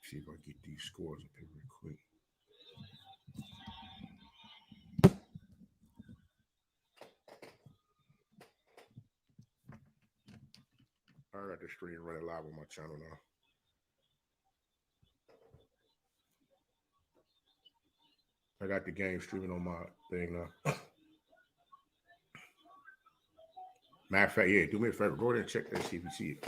See if I can get these scores up here real quick. I got the stream running live on my channel now. I got the game streaming on my thing now. Matter of fact, yeah, do me a favor. Go ahead and check that, see if you see it.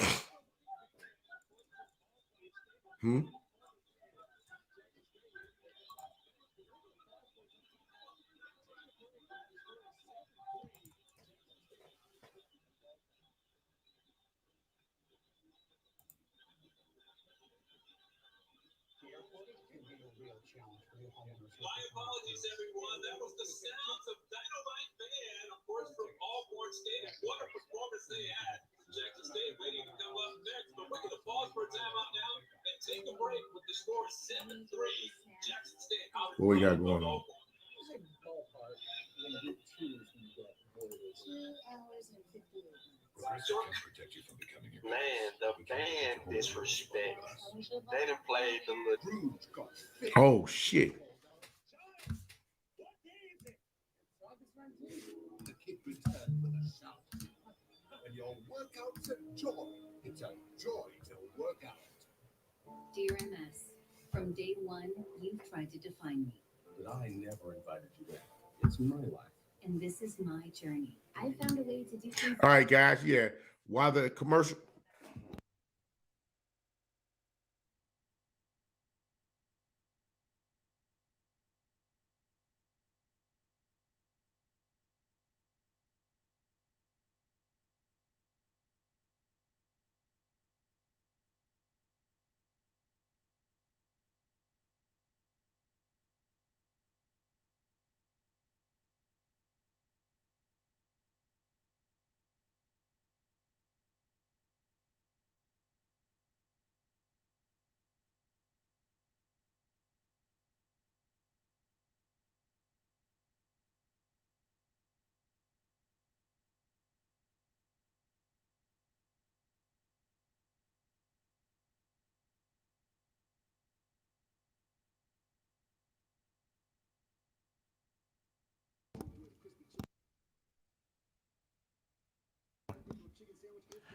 My apologies, everyone. That was the sounds of Dynamite Band, of course, from Alcorn State. What a performance they had. Jackson State waiting to come up next, but we're going to pause for a timeout now and take a break with the score 7-3. Jackson State out. What we got going on? 2 hours and 58 minutes. Man, the band disrespect. They done played the little. Oh, shit. The kick return with a shout. When your workout's a joy, it's a joy to work out. Dear MS, from day one, you've tried to define me. But I never invited you in. It's my life. And this is my journey. I found a way to do things. All right, guys. Yeah. While the commercial.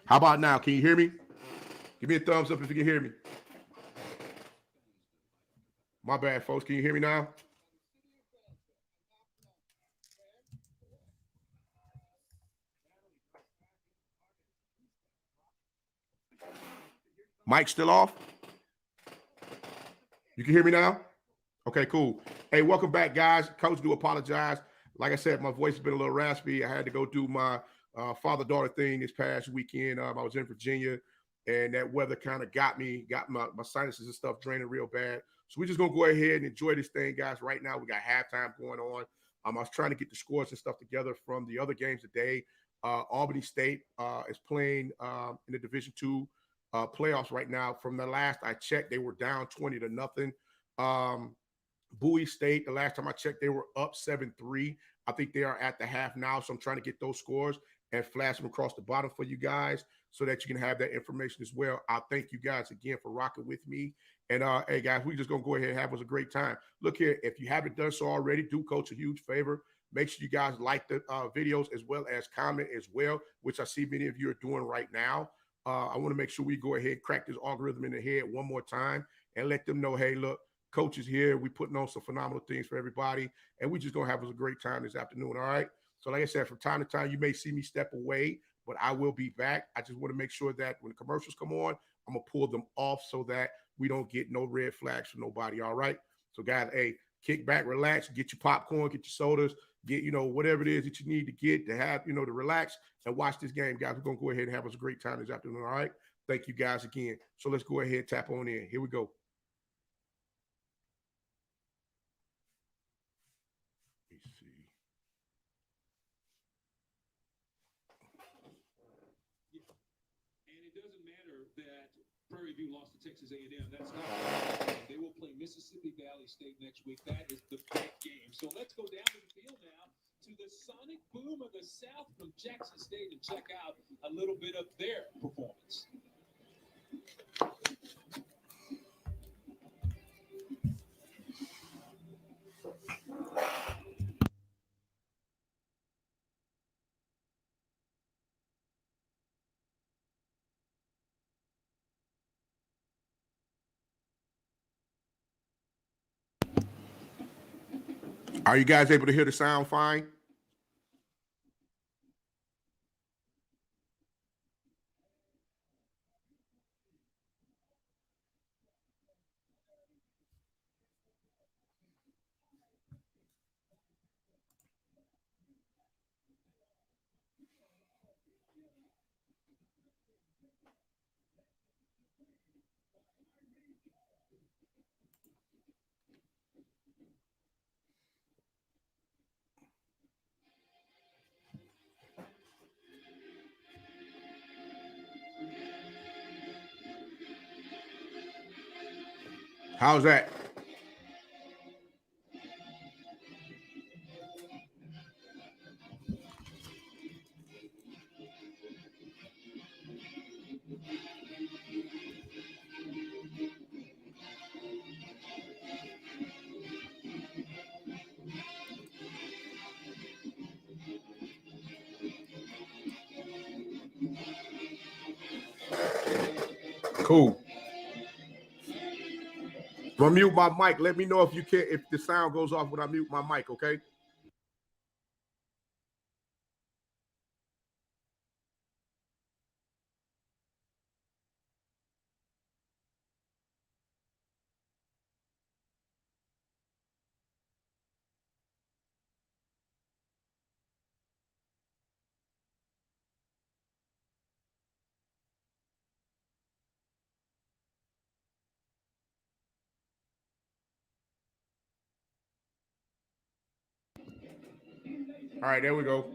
How about now? Can you hear me? Give me a thumbs up if you can hear me. My bad, folks. Can you hear me now? Mike still off? You can hear me now? Okay, cool. Hey, welcome back, guys. Coach, do apologize. Like I said, my voice has been a little raspy. I had to go do my father-daughter thing this past weekend. I was in Virginia, and that weather kind of got my sinuses and stuff draining real bad. So we're just going to go ahead and enjoy this thing, guys. Right now, we got halftime going on. I was trying to get the scores and stuff together from the other games today. Albany State is playing in the Division II playoffs right now. From the last I checked, they were down 20-0. Bowie State, the last time I checked, they were up 7-3. I think they are at the half now, so I'm trying to get those scores and flash them across the bottom for you guys so that you can have that information as well. I thank you guys again for rocking with me. And, hey, guys, we're just going to go ahead and have us a great time. Look here, if you haven't done so already, do Coach a huge favor. Make sure you guys like the videos as well as comment as well, which I see many of you are doing right now. I want to make sure we go ahead and crack this algorithm in the head one more time and let them know, hey, look, Coach is here. We're putting on some phenomenal things for everybody, and we're just going to have us a great time this afternoon, all right? So like I said, from time to time, you may see me step away, but I will be back. I just want to make sure that when the commercials come on, I'm going to pull them off so that we don't get no red flags from nobody, all right? So, guys, hey, kick back, relax, get your popcorn, get your sodas, get, whatever it is that you need to get to have, to relax and watch this game, guys. We're going to go ahead and have us a great time this afternoon, all right? Thank you, guys, again. So let's go ahead and tap on in. Here we go. Prairie View lost to Texas A&M. That's not. They will play Mississippi Valley State next week. That is the big game. So let's go down to the field now to the Sonic Boom of the South from Jackson State and check out a little bit of their performance. Are you guys able to hear the sound fine? How's that? Cool. I'm gonna mute my mic. Let me know if you can, if the sound goes off when I mute my mic, okay? All right, there we go.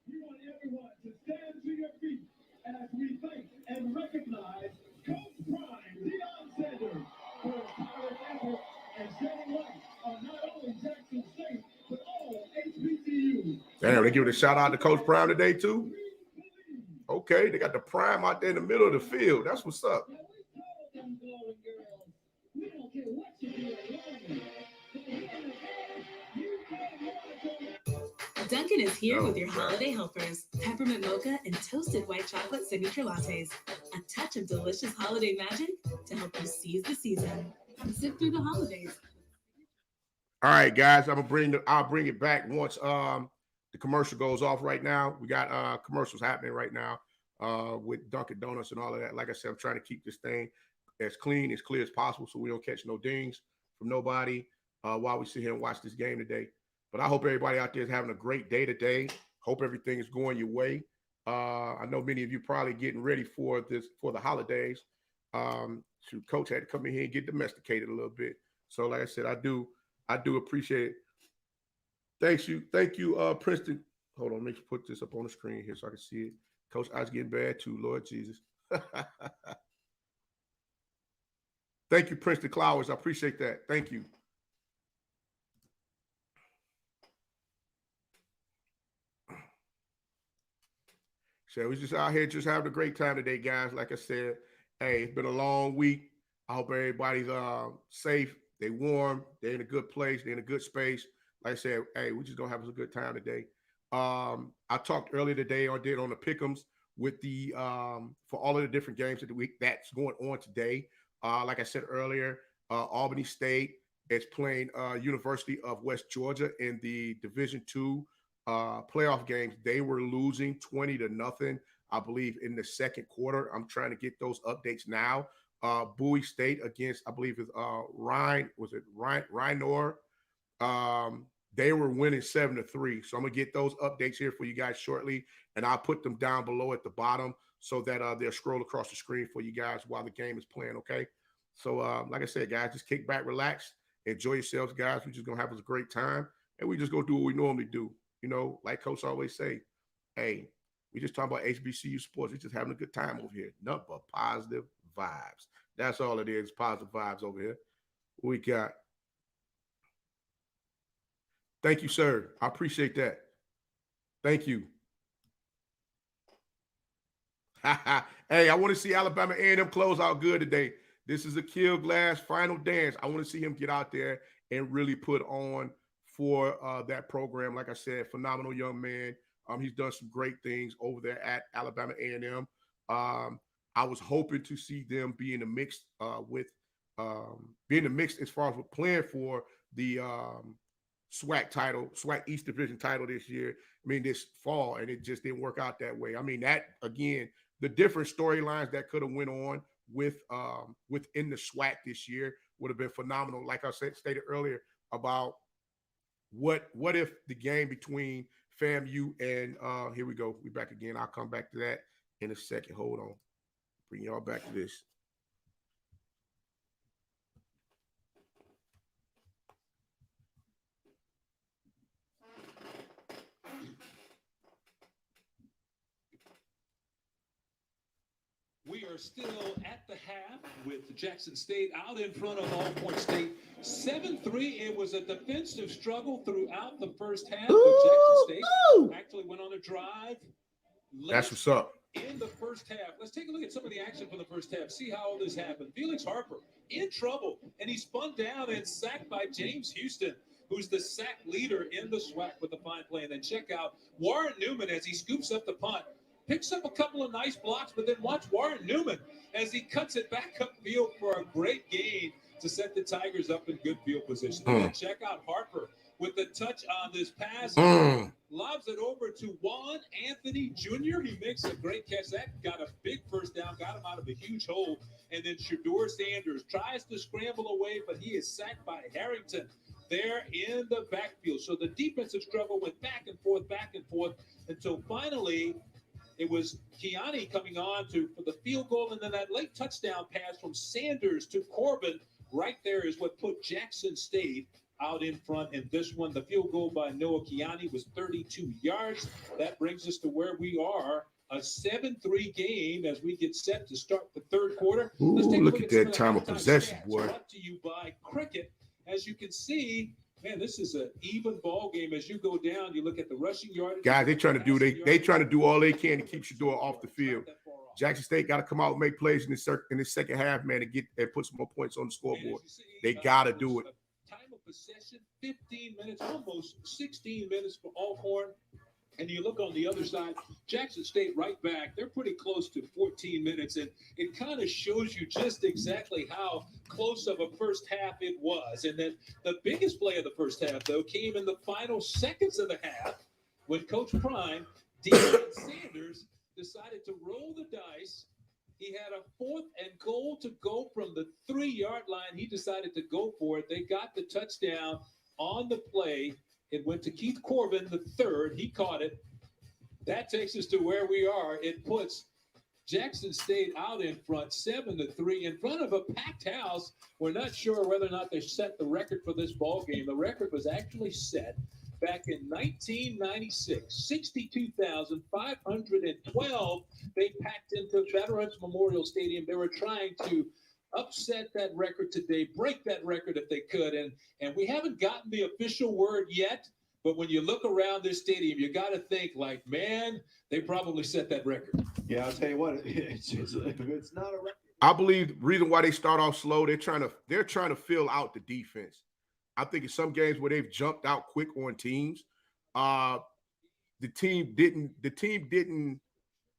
We want everyone to stand to your feet as we thank and recognize Coach Prime, Deion Sanders, for his tireless effort and shedding light on not only Jackson State, but all HBCUs. Damn, they give it a shout out to Coach Prime today, too. Okay, they got the Prime out there in the middle of the field. That's what's up. We don't care what you do alone. Dunkin' is here with your Oh, holiday helpers. Peppermint mocha and toasted white chocolate signature lattes. A touch of delicious holiday magic to help you seize the season. Zip through the holidays. All right, guys, I'll bring it back once the commercial goes off right now. We got commercials happening right now with Dunkin' Donuts and all of that. Like I said, I'm trying to keep this thing as clear as possible so we don't catch no dings from nobody while we sit here and watch this game today. But I hope everybody out there is having a great day today. Hope everything is going your way. I know many of you probably getting ready for the holidays. Coach had to come in here and get domesticated a little bit. So like I said, I do appreciate it. Thank you, Princeton. Hold on, let me put this up on the screen here so I can see it. Coach, I was getting bad too, Lord Jesus. Thank you, Princeton Clowers. I appreciate that. Thank you. So we're just out here just having a great time today, guys. Like I said, hey, it's been a long week. I hope everybody's safe. They warm. They're in a good place. They're in a good space. Like I said, hey, we're just gonna have a good time today. I talked earlier today on the pick'ems with the for all of the different games of the week that's going on today. Like I said earlier, Albany State is playing University of West Georgia in the Division II playoff games. They were losing 20-0, I believe, in the second quarter. I'm trying to get those updates now. Bowie State against, I believe, is Rhinor. They were winning 7-3. So I'm gonna get those updates here for you guys shortly, and I'll put them down below at the bottom so that they'll scroll across the screen for you guys while the game is playing. Okay. So like I said, guys, just kick back, relax, enjoy yourselves, guys. We're just gonna have a great time, and we just gonna do what we normally do. You know, like Coach always say, hey, we just talking about HBCU sports. We're just having a good time over here. Nothing but positive vibes. That's all it is, positive vibes over here. We got. Thank you, sir. I appreciate that. Thank you. Hey, I want to see Alabama A&M close out good today. This is a Kill Glass final dance. I want to see him get out there and really put on for that program. Like I said, phenomenal young man. He's done some great things over there at Alabama A&M. I was hoping to see them be in the mix as far as we're playing for the SWAC title, SWAC East Division title this year. I mean, this fall, and it just didn't work out that way. I mean, that again, the different storylines that could have went on with within the SWAC this year would have been phenomenal. Like I stated earlier about what if the game between FAMU and here we go, we back again. I'll come back to that in a second. Hold on, bring y'all back to this. We are still at the half with Jackson State out in front of Alcorn State. 7-3. It was a defensive struggle throughout the first half. But Jackson State actually went on a drive. That's what's up. In the first half, let's take a look at some of the action from the first half. See how all this happened. Felix Harper in trouble, and he spun down and sacked by James Houston, who's the sack leader in the SWAC with a fine play. And then check out Warren Newman as he scoops up the punt. Picks up a couple of nice blocks, but then watch Warren Newman as he cuts it back upfield for a great gain to set the Tigers up in good field position. And then check out Harper with the touch on this pass. Lobs it over to Juan Anthony Jr. He makes a great catch. That got a big first down, got him out of a huge hole. And then Shador Sanders tries to scramble away, but he is sacked by Harrington there in the backfield. So the defensive struggle went back and forth until finally it was Kiani coming on for the field goal, and then that late touchdown pass from Sanders to Corbin right there is what put Jackson State out in front. And this one, the field goal by Noah Kiani was 32 yards. That brings us to where we are, a 7-3 game as we get set to start the third quarter. Let's take a look at that time of possession, boy. Brought to you by Cricket. As you can see, man, this is an even ball game. As you go down, you look at the rushing yardage. Guys, they trying to do all they can to keep Shador off the field. Jackson State got to come out and make plays in the second half, man, and put some more points on the scoreboard. They got to do it. Time of possession, 15 minutes, almost 16 minutes for Alcorn. And you look on the other side, Jackson State right back. They're pretty close to 14 minutes. And it kind of shows you just exactly how close of a first half it was. And then the biggest play of the first half, though, came in the final seconds of the half when Coach Prime, Deion Sanders, decided to roll the dice. He had a 4th and goal to go from the 3-yard line. He decided to go for it. They got the touchdown on the play. It went to Keith Corbin, the 3rd. He caught it. That takes us to where we are. It puts Jackson State out in front, 7-3, in front of a packed house. We're not sure whether or not they set the record for this ball game. The record was actually set back in 1996, 62,512. They packed into Veterans Memorial Stadium. They were trying to upset that record today, break that record if they could. And we haven't gotten the official word yet, but when you look around this stadium, you got to think like, man, they probably set that record. Yeah, I'll tell you what, it's not a record. I believe the reason why they start off slow, they're trying to fill out the defense. I think in some games where they've jumped out quick on teams, the team didn't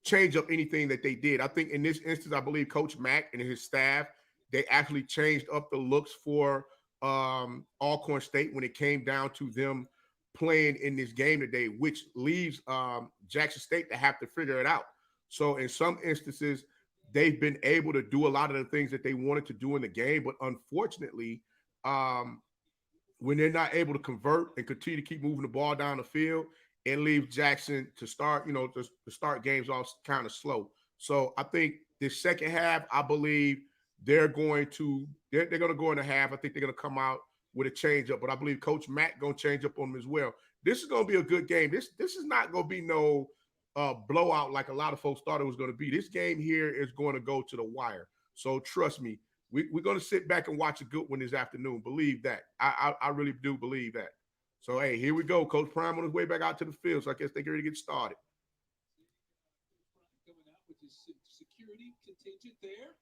change up anything that they did. I think in this instance, I believe Coach Mack and his staff, they actually changed up the looks for Alcorn State when it came down to them playing in this game today, which leaves Jackson State to have to figure it out. So in some instances, they've been able to do a lot of the things that they wanted to do in the game, but unfortunately, when they're not able to convert and continue to keep moving the ball down the field, it leaves Jackson to start, to start games off kind of slow. So I think this second half, I believe they're going to go in the half. I think they're going to come out with a change up, but I believe Coach Mack going to change up on them as well. This is going to be a good game. This is not going to be no blowout like a lot of folks thought it was going to be. This game here is going to go to the wire. So trust me, we're going to sit back and watch a good one this afternoon. Believe that. I really do believe that. So, hey, here we go. Coach Prime on his way back out to the field, so I guess they're ready to get started. Coming out with his security contingent there.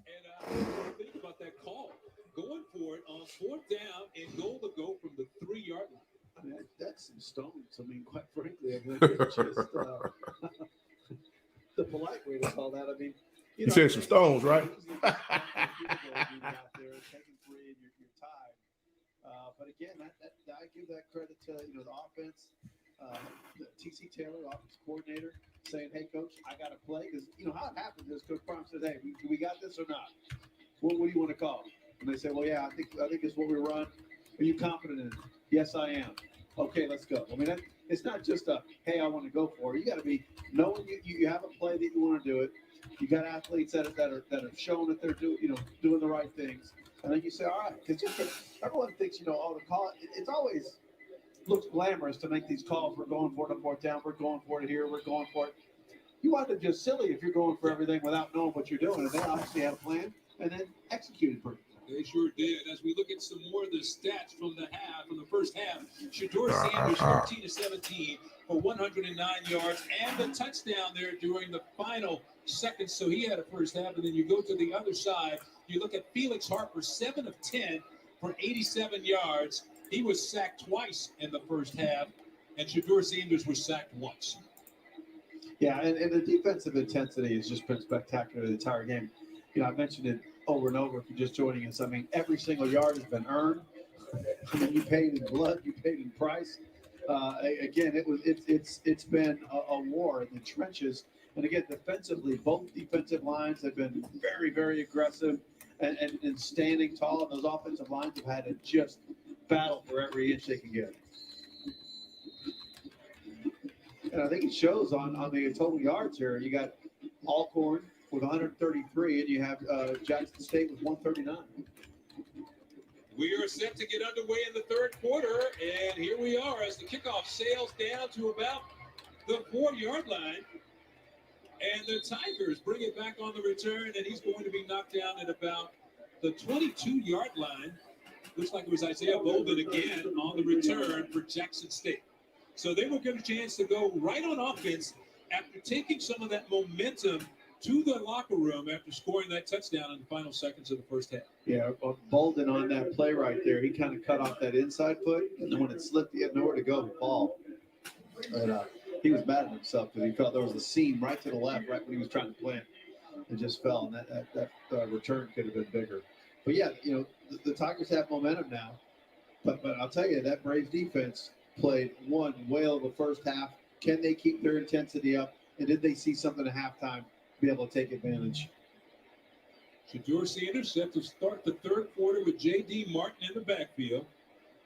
And think about that call. Going for it on on fourth down and goal to go from the 3-yard line. I mean, that's some stones. I mean, quite frankly, I mean, it's just the polite way to call that. I mean, You said some stones, right? Usually just a couple of field goals you got there, taking 3 and you're tied. But again, I give that credit to the offense, the TC Taylor, offense coordinator, saying, "Hey, coach, I got to play." Because how it happens is Coach Prime says, "Hey, we got this or not? What do you want to call?" And they say, "Well, yeah, I think it's what we run. Are you confident in it?" "Yes, I am." "Okay, let's go." I mean, it's not just a, "Hey, I want to go for it." You got to be knowing you have a play that you want to do it. You got athletes that are showing that they're doing the right things, and then you say, "All right," because everyone thinks the call. It's always looks glamorous to make these calls. We're going for it on fourth down. We're going for it here. We're going for it. You wind up just silly if you're going for everything without knowing what you're doing. And they obviously had a plan and then executed pretty. They sure did. As we look at some more of the stats from the first half, Shedeur Sanders 13 of 17 for 109 yards and the touchdown there during the final seconds. So he had a first half, and then you go to the other side. You look at Felix Harper, 7 of 10 for 87 yards. He was sacked twice in the first half, and Shedeur Sanders was sacked once. Yeah, and the defensive intensity has just been spectacular the entire game. I mentioned it over and over if you're just joining us. I mean, every single yard has been earned. I mean, you paid in blood, you paid in price. Again, it's been a war in the trenches. And again, defensively, both defensive lines have been very, very aggressive and standing tall. And those offensive lines have had to just battle for every inch they can get. And I think it shows on the total yards here. You got Alcorn with 133, and you have Jackson State with 139. We are set to get underway in the third quarter, and here we are as the kickoff sails down to about the 4-yard line. And the Tigers bring it back on the return, and he's going to be knocked down at about the 22-yard line. Looks like it was Isaiah Bolden again on the return for Jackson State. So they will get a chance to go right on offense after taking some of that momentum to the locker room after scoring that touchdown in the final seconds of the first half. Yeah, Bolden on that play right there, he kind of cut off that inside foot, and then when it slipped, he had nowhere to go but fall. And he was mad at himself because he felt there was a seam right to the left right when he was trying to plant. It just fell, and that return could have been bigger. But yeah, the Tigers have momentum now. But I'll tell you, that Braves defense played one whale of a first half. Can they keep their intensity up? And did they see something at halftime to be able to take advantage? Shedeur Sanders set to start the third quarter with J.D. Martin in the backfield.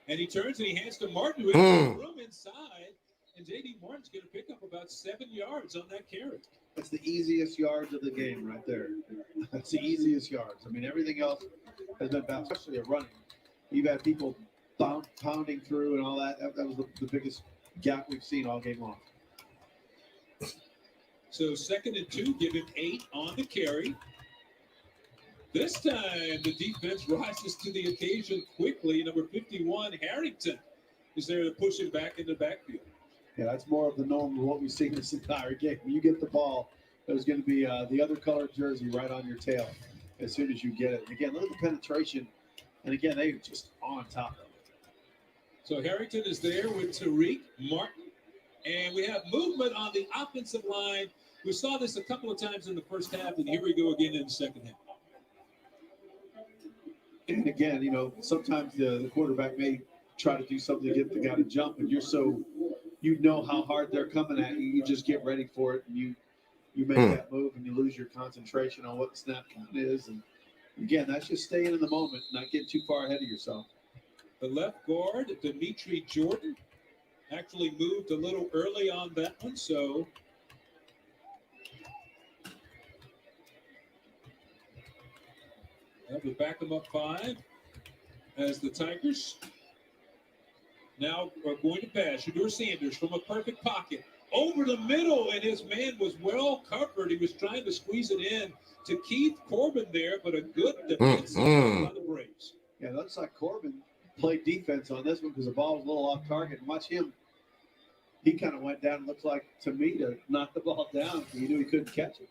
And he turns and he hands to Martin, who has room inside. And J.D. Martin's going to pick up about 7 yards on that carry. That's the easiest yards of the game right there. That's the easiest yards. I mean, everything else has been bad, especially at running. You've had people pounding through and all that. That was the biggest gap we've seen all game long. So 2nd and 2, give him 8 on the carry. This time, the defense rises to the occasion quickly. Number 51, Harrington, is there to push it back in the backfield. Yeah, that's more of the norm of what we've seen this entire game. When you get the ball, there's going to be the other colored jersey right on your tail as soon as you get it. Again, look at the penetration. And again, they are just on top of it. So Harrington is there with Tariq Martin. And we have movement on the offensive line. We saw this a couple of times in the first half, and here we go again in the second half. And again, sometimes the quarterback may try to do something to get the guy to jump, and you know how hard they're coming at you. You just get ready for it, and you make that move, and you lose your concentration on what the snap count is. And again, that's just staying in the moment, not getting too far ahead of yourself. The left guard, Dimitri Jordan, actually moved a little early on that one, so that would back them up 5 as the Tigers now are going to pass. Shedeur Sanders from a perfect pocket over the middle, and his man was well covered. He was trying to squeeze it in to Keith Corbin there, but a good defense by the Braves. Yeah, it looks like Corbin played defense on this one because the ball was a little off target. And watch him. He kind of went down, looks like to me, to knock the ball down. He knew he couldn't catch it.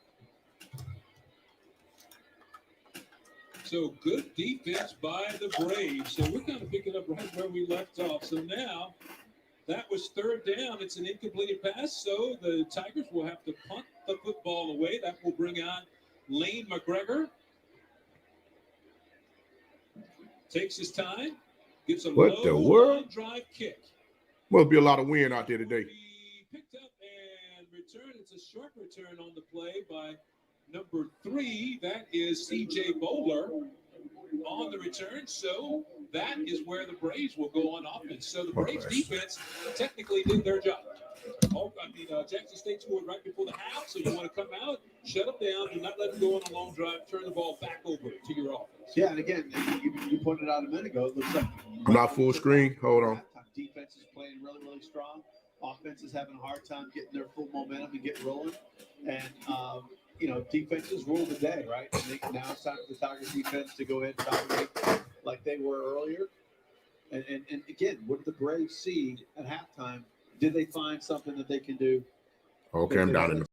So good defense by the Braves. So we're kind of picking up right where we left off. So now that was third down. It's an incompleted pass. So the Tigers will have to punt the football away. That will bring on Lane McGregor. Takes his time. Gets a What the low world? line drive kick. Must be a lot of wind out there today. He picked up and returned. It's a short return on the play by number 3. That is CJ Bowler on the return. So that is where the Braves will go on offense. So the Braves defense technically did their job. Jackson State scored right before the half. So you want to come out, shut them down, do not let them go on a long drive, turn the ball back over to your offense. Yeah, and again, you pointed out a minute ago, it looks like I'm not full screen. Hold on. Defense is playing really, really strong. Offense is having a hard time getting their full momentum and getting rolling. And, defenses rule the day, right? I think now it's time for the Tigers defense to go ahead and dominate like they were earlier. And again, what did the Braves see at halftime? Did they find something that they can do? Okay, I'm down in the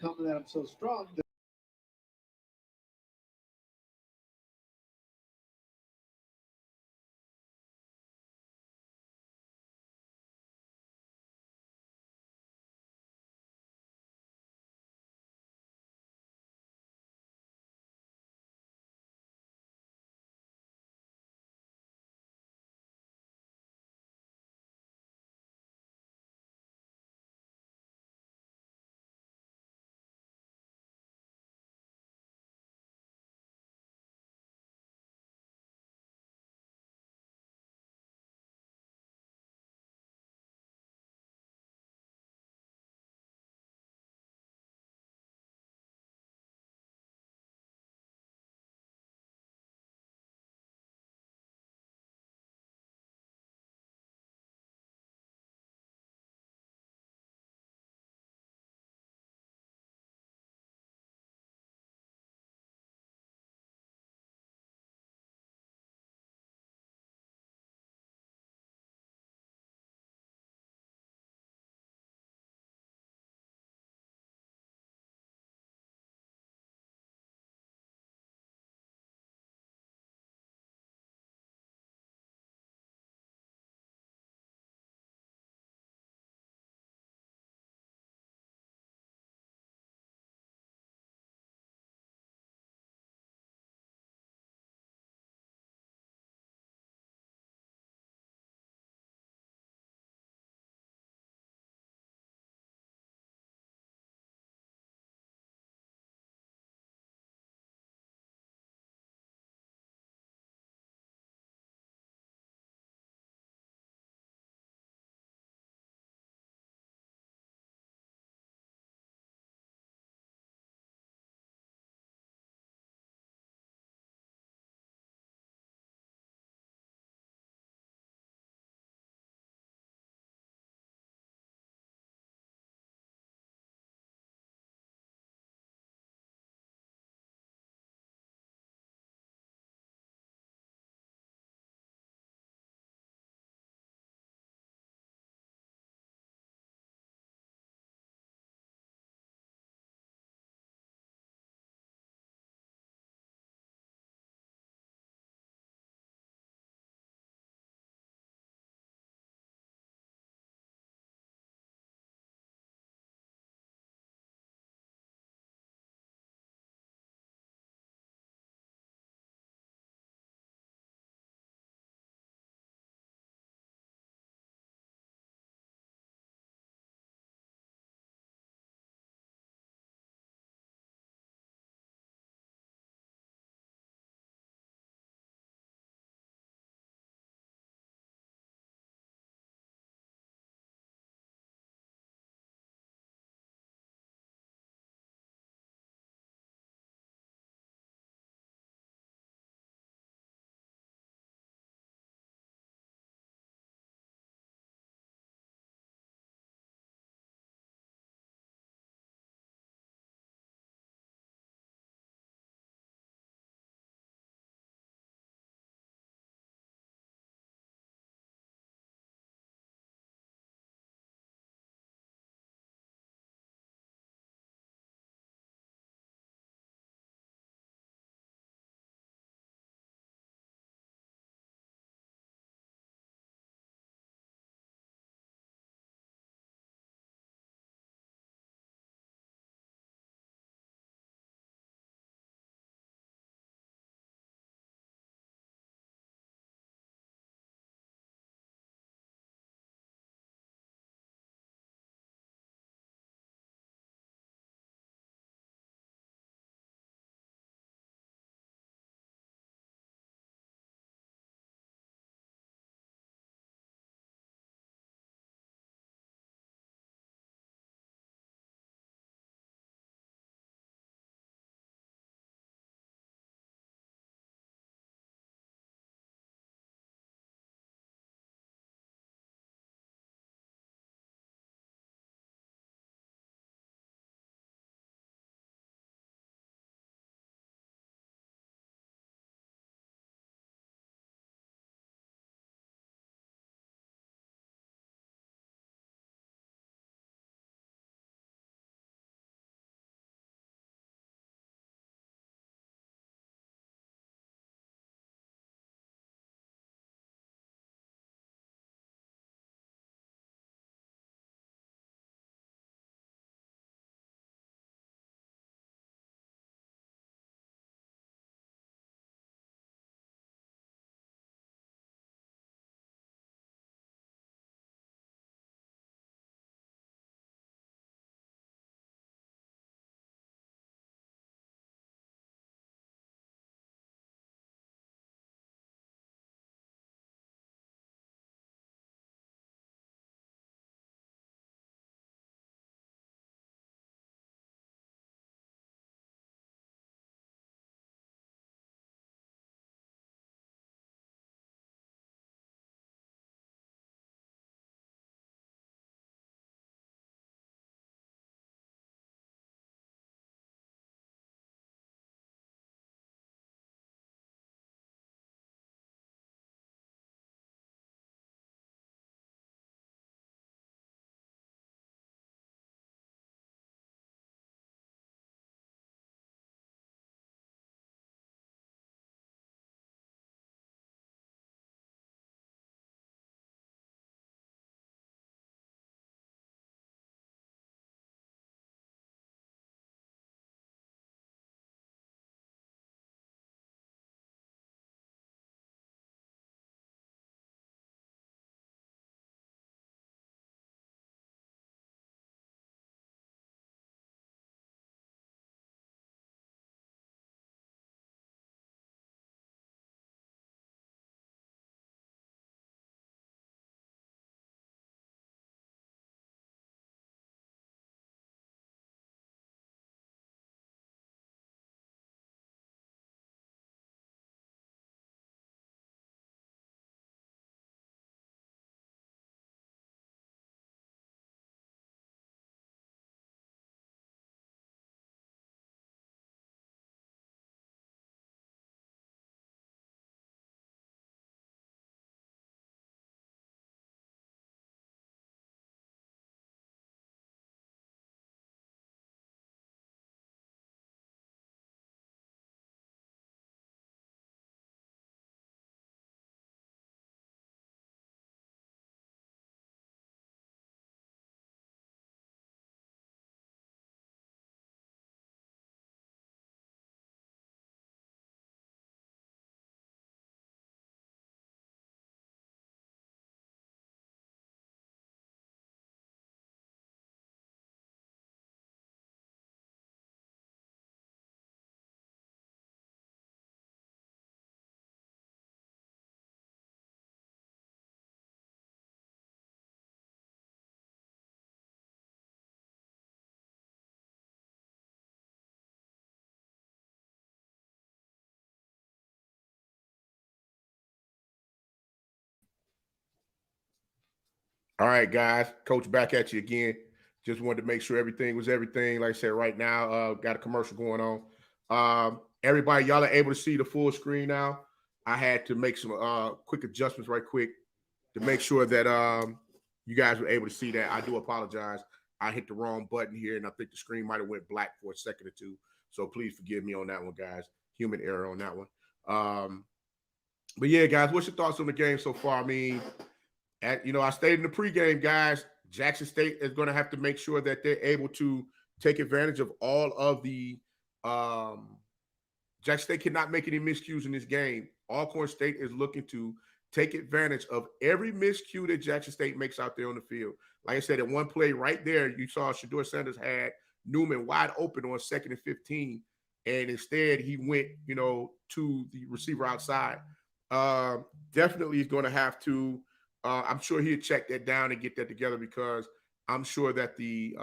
coming at them so strong. All right, guys. Coach back at you again. Just wanted to make sure everything was everything. Like I said, right now, got a commercial going on. Everybody, y'all are able to see the full screen now. I had to make some quick adjustments right quick to make sure that you guys were able to see that. I do apologize. I hit the wrong button here, and I think the screen might have went black for a second or two. So please forgive me on that one, guys. Human error on that one. But yeah, guys, what's your thoughts on the game so far? I mean, I stated in the pregame, guys, Jackson State is going to have to make sure that they're able to take advantage of all of the Jackson State cannot make any miscues in this game. Alcorn State is looking to take advantage of every miscue that Jackson State makes out there on the field. Like I said, at one play right there, you saw Shedeur Sanders had Newman wide open on 2nd and 15, and instead he went, to the receiver outside. Definitely is going to have to. I'm sure he'll check that down and get that together, because I'm sure that the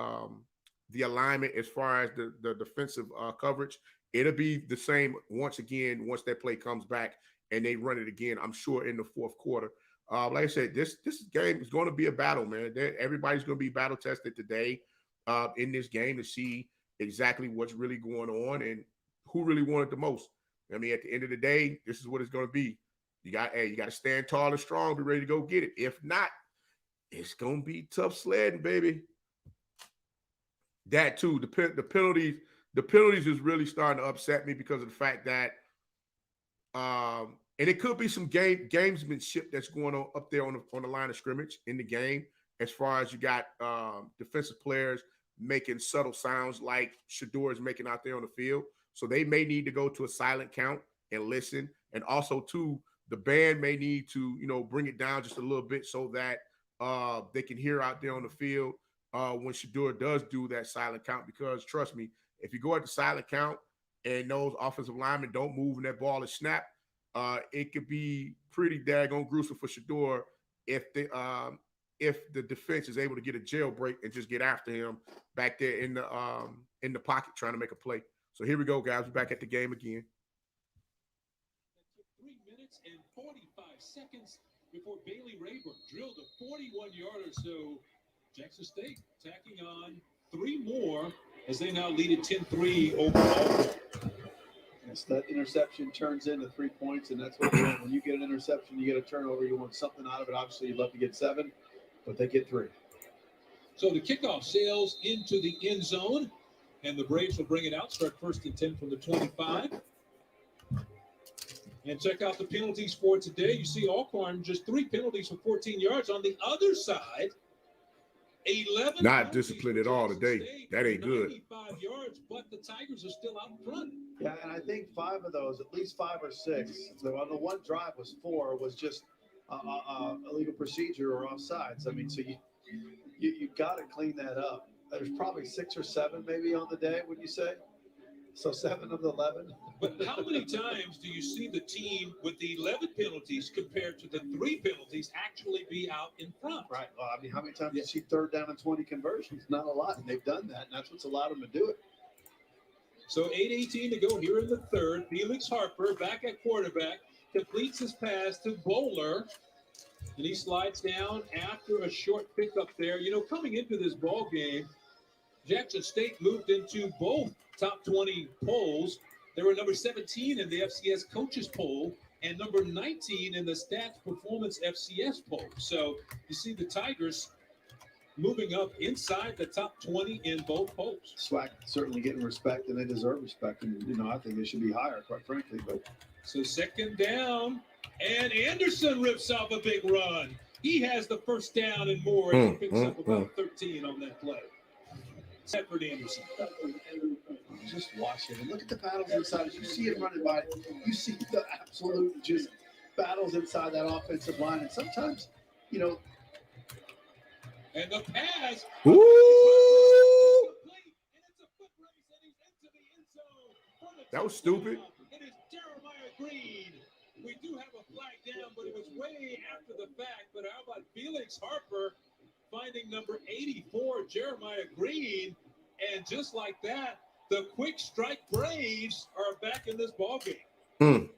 alignment as far as the defensive coverage, it'll be the same once that play comes back and they run it again, I'm sure, in the fourth quarter. Like I said, this game is going to be a battle, man. Everybody's going to be battle tested today in this game to see exactly what's really going on and who really wanted the most. I mean, at the end of the day, this is what it's going to be. You got to stand tall and strong, be ready to go get it. If not, it's going to be tough sledding, baby. That too, the penalties is really starting to upset me because of the fact that and it could be some gamesmanship that's going on up there on the line of scrimmage in the game, as far as you got defensive players making subtle sounds like Shedeur is making out there on the field. So they may need to go to a silent count and listen. And also, too, the band may need to, bring it down just a little bit so that they can hear out there on the field when Shedeur does do that silent count. Because trust me, if you go at the silent count and those offensive linemen don't move and that ball is snapped, it could be pretty daggone gruesome for Shedeur if the defense is able to get a jailbreak and just get after him back there in the pocket trying to make a play. So here we go, guys. We're back at the game again. 3 minutes and 45 seconds before Bailey Rayburn drilled a 41-yarder. So Jackson State tacking on 3 more as they now lead it 10-3 overall. Yes, that interception turns into 3 points, and that's what you want. When you get an interception, you get a turnover, you want something out of it. Obviously, you'd love to get 7, but they get 3. So the kickoff sails into the end zone, and the Braves will bring it out, start 1st and 10 from the 25. And check out the penalties for today. You see Alcorn, just 3 penalties for 14 yards. On the other side, 11 not disciplined at all today. That ain't good. 95 yards, but the Tigers are still out front. Yeah, and I think 5 of those, at least 5 or 6, on the one drive was 4, was just illegal procedure or offsides. I mean, so you got to clean that up. There's probably 6 or 7 maybe on the day, would you say? So 7 of the 11. But how many times do you see the team with the 11 penalties compared to the 3 penalties actually be out in front? Right. Well, I mean, how many times do you see 3rd down and 20 conversions? Not a lot, and they've done that, and that's what's allowed them to do it. So 8:18 to go here in the 3rd. Felix Harper back at quarterback completes his pass to Bowler, and he slides down after a short pickup there. Coming into this ball game, Jackson State moved into both top 20 polls. They were number 17 in the FCS coaches poll and number 19 in the Stats Performance FCS poll. So you see the Tigers moving up inside the top 20 in both polls. SWAC certainly getting respect, and they deserve respect. And, I think they should be higher, quite frankly. But so 2nd down, and Anderson rips off a big run. He has the 1st down and more, and he picks up about 13 on that play. Edward Anderson. Just watch it and look at the battles inside. You see it running by. You see the absolute just battles inside that offensive line. And sometimes, And the pass. Ooh! That was stupid. It is Jeremiah Green. We do have a flag down, but it was way after the fact. But how about Felix Harper finding number 84, Jeremiah Green? And just like that, the quick strike Braves are back in this ballgame. I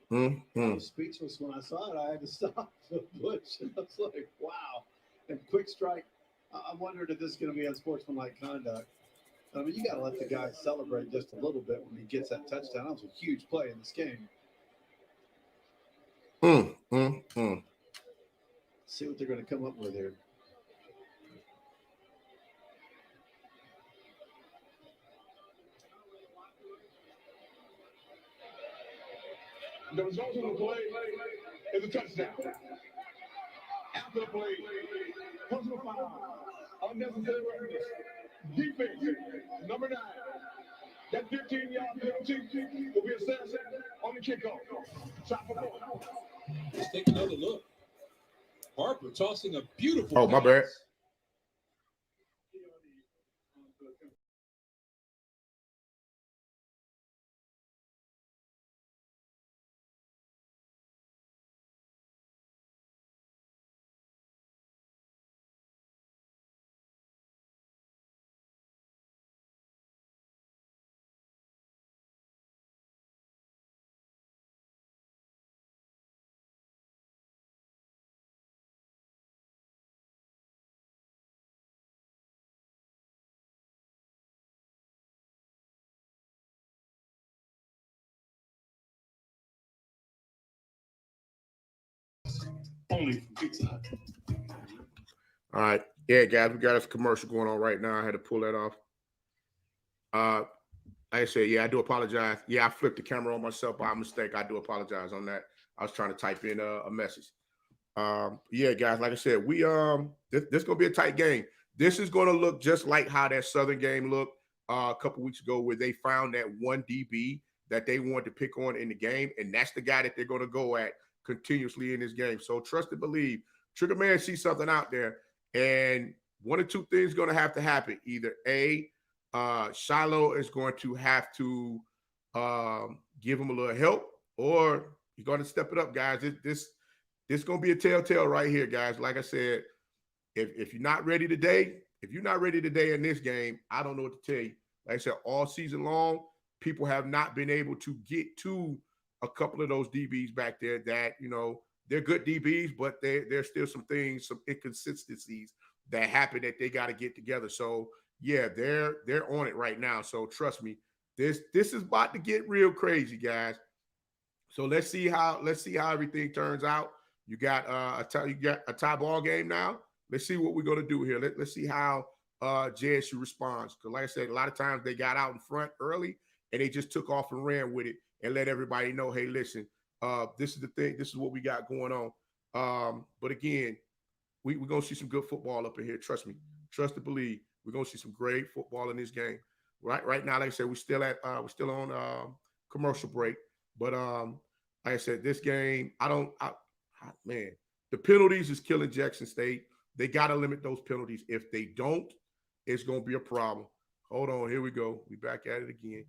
was speechless when I saw it. I had to stop the Bush. And I was like, wow. And quick strike. I'm wondering if this is going to be unsportsmanlike conduct. I mean, you got to let the guy celebrate just a little bit when he gets that touchdown. That was a huge play in this game. See what they're going to come up with here. The result of the play is a touchdown. After the play, personal foul, unnecessary roughness, defense, number 9. That 15-yard penalty will be assessed on the kickoff. Shot for point. Let's take another look. Harper tossing a beautiful. Oh, my bad. Only from Pizza Hut. All right. Yeah, guys, we got us a commercial going on right now. I had to pull that off. Like I said, yeah, I do apologize. Yeah, I flipped the camera on myself by mistake. I do apologize on that. I was trying to type in a message. Yeah, guys, like I said, we this gonna be a tight game. This is gonna look just like how that Southern game looked a couple weeks ago, where they found that one DB that they wanted to pick on in the game, and that's the guy that they're gonna go at continuously in this game. So trust and believe. Trigger Man sees something out there, and one or two things going to happen. Either A, Shiloh is going to have to give him a little help, or he's going to step it up, guys. This going to be a telltale right here, guys. Like I said, if you're not ready today, in this game, I don't know what to tell you. Like I said, all season long, people have not been able to get to a couple of those DBs back there that, you know, they're good DBs, but there's still some things, some inconsistencies that happen that they got to get together. So yeah, they're on it right now. So trust me, this is about to get real crazy, guys. So let's see how everything turns out. You got a tie ball game now. Let's see what we're gonna do here. Let's see how JSU responds. Because like I said, a lot of times they got out in front early and they just took off and ran with it and let everybody know, hey, listen, this is the thing. This is what we got going on. But again, we're going to see some good football up in here. Trust me. Trust and believe. We're going to see some great football in this game. Right now, like I said, we're still on commercial break. But like I said, this game, man, the penalties is killing Jackson State. They got to limit those penalties. If they don't, it's going to be a problem. Hold on. Here we go. We back at it again.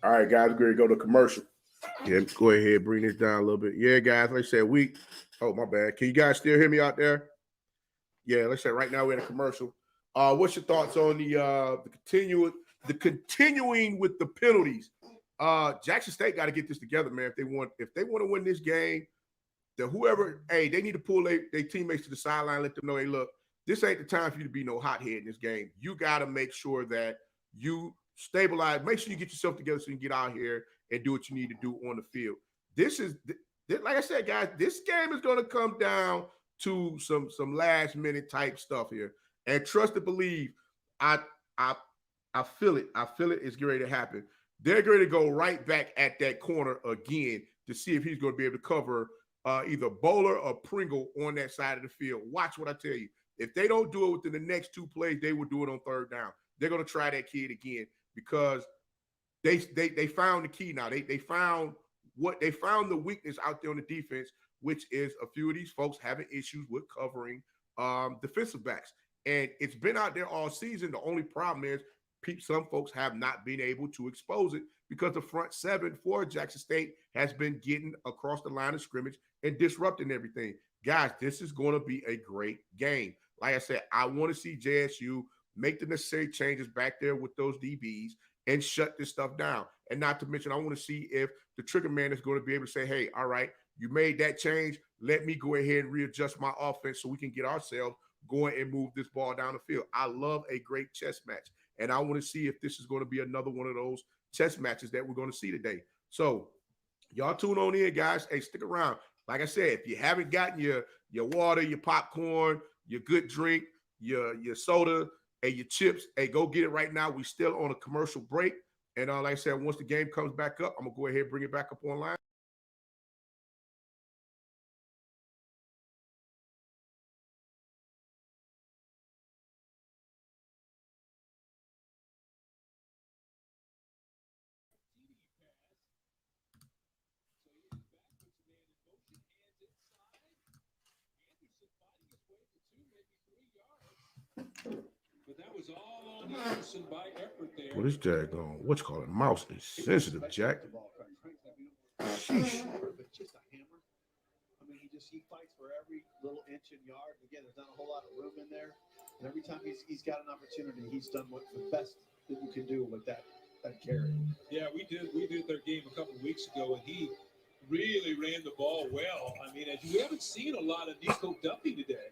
All right, guys, we're going to go to commercial. Yeah, go ahead, bring this down a little bit. Yeah, guys, like I said, oh, my bad. Can you guys still hear me out there? Yeah, let's say right now we're in a commercial. What's your thoughts on the continuing with the penalties? Jackson State got to get this together, man. If they want to win this game, they need to pull their teammates to the sideline, let them know, hey, look, this ain't the time for you to be no hothead in this game. You got to make sure that you stabilize, make sure you get yourself together so you can get out here and do what you need to do on the field. Like I said, guys, this game is going to come down to some last minute type stuff here. And trust and believe, I feel it. I feel it. It's getting ready to happen. They're going to go right back at that corner again to see if he's going to be able to cover either Bowler or Pringle on that side of the field. Watch what I tell you. If they don't do it within the next 2 plays, they will do it on third down. They're going to try that kid again because they found the key now. They found the weakness out there on the defense, which is a few of these folks having issues with covering defensive backs. And it's been out there all season. The only problem is some folks have not been able to expose it because the front seven for Jackson State has been getting across the line of scrimmage and disrupting everything. Guys, this is going to be a great game. Like I said, I want to see JSU make the necessary changes back there with those DBs and shut this stuff down. And not to mention, I want to see if the trigger man is going to be able to say, hey, all right, you made that change. Let me go ahead and readjust my offense so we can get ourselves going and move this ball down the field. I love a great chess match. And I want to see if this is going to be another one of those chess matches that we're going to see today. So y'all tune on in, guys. Hey, stick around. Like I said, if you haven't gotten your water, your popcorn, your good drink, your soda, and your chips, hey, go get it right now. We still on a commercial break. And like I said, once the game comes back up, I'm going to go ahead and bring it back up online. But that was all on Anderson by effort there. Well, this jag what's called a mouse is sensitive, Jack. Sheesh. Just a hammer. I mean, he fights for every little inch and yard. Again, there's not a whole lot of room in there. And every time he's got an opportunity, he's done what the best that you can do with that carry. Yeah, we did their game a couple of weeks ago, and he really ran the ball well. I mean, we haven't seen a lot of Nico Duffy today.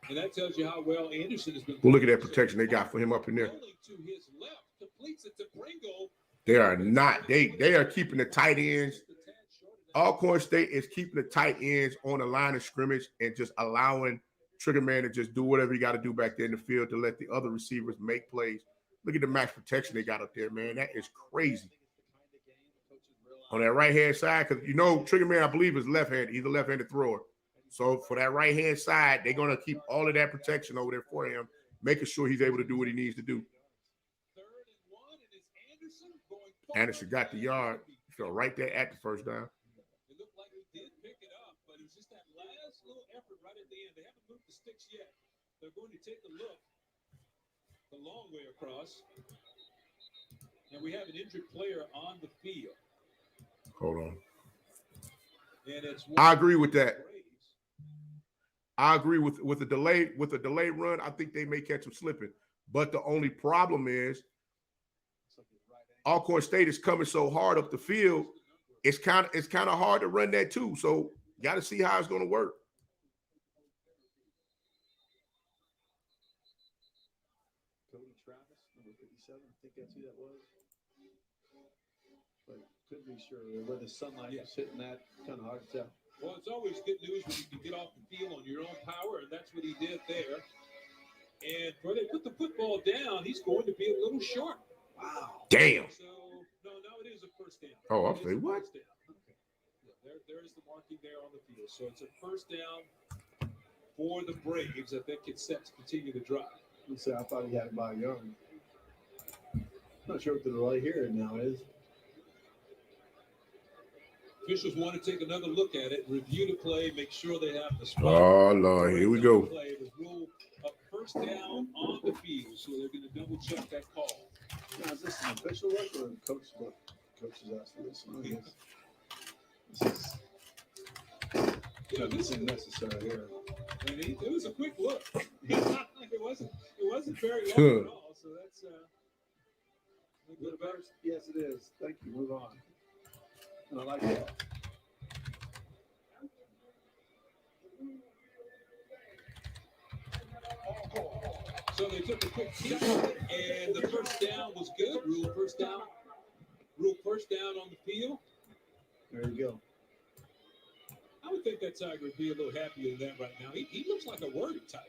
And that tells you how well Anderson has been. Well, look at that protection they got for him up in there. Only to his left, completes it to Pringle. They are not. They are keeping the tight ends. Alcorn State is keeping the tight ends on the line of scrimmage and just allowing Trigger Man to just do whatever he got to do back there in the field to let the other receivers make plays. Look at the max protection they got up there, man. That is crazy. On that right-hand side, because Trigger Man, I believe, is left-handed. He's a left-handed thrower. So for that right-hand side, they're going to keep all of that protection over there for him, making sure he's able to do what he needs to do. Anderson got the yard. He fell right there at the first down. It looked like he did pick it up, but it was just that last little effort right at the end. They haven't moved the sticks yet. They're going to take a look the long way across. And we have an injured player on the field. Hold on. And it's I agree with that. I agree with the delay run. I think they may catch him slipping. But the only problem is Alcorn State is coming so hard up the field. It's kind of hard to run that too. So you got to see how it's going to work. Cody Travis, number 57. I think that's who that was. But couldn't be sure where the sunlight is hitting that. Kind of hard to tell. Well, it's always good news when you can get off the field on your own power, and that's what he did there. And where they put the football down, he's going to be a little short. Wow. Damn. So, no, it is a first down. Oh, I'll say what? Okay. Yeah, there is the marking there on the field. So it's a first down for the Braves that they can set to continue the drive. Let's say I thought he had it by a yard. Not sure what the delay here now is. Officials want to take another look at it, review the play, make sure they have the spot. Oh, Lord, here we go. Play. The rule of first down on the field, so they're going to double check that call. Now, is this an official look or a coach look? coaches asked for this one. This is necessary here. And it was a quick look. It wasn't very long at all. So that's Good verse. Yes, it is. Thank you. Move on. And I like that. So they took a quick peek, and the first down was good. Rule first down on the field. There you go. I would think that Tiger would be a little happier than that right now. He looks like a worried Tiger.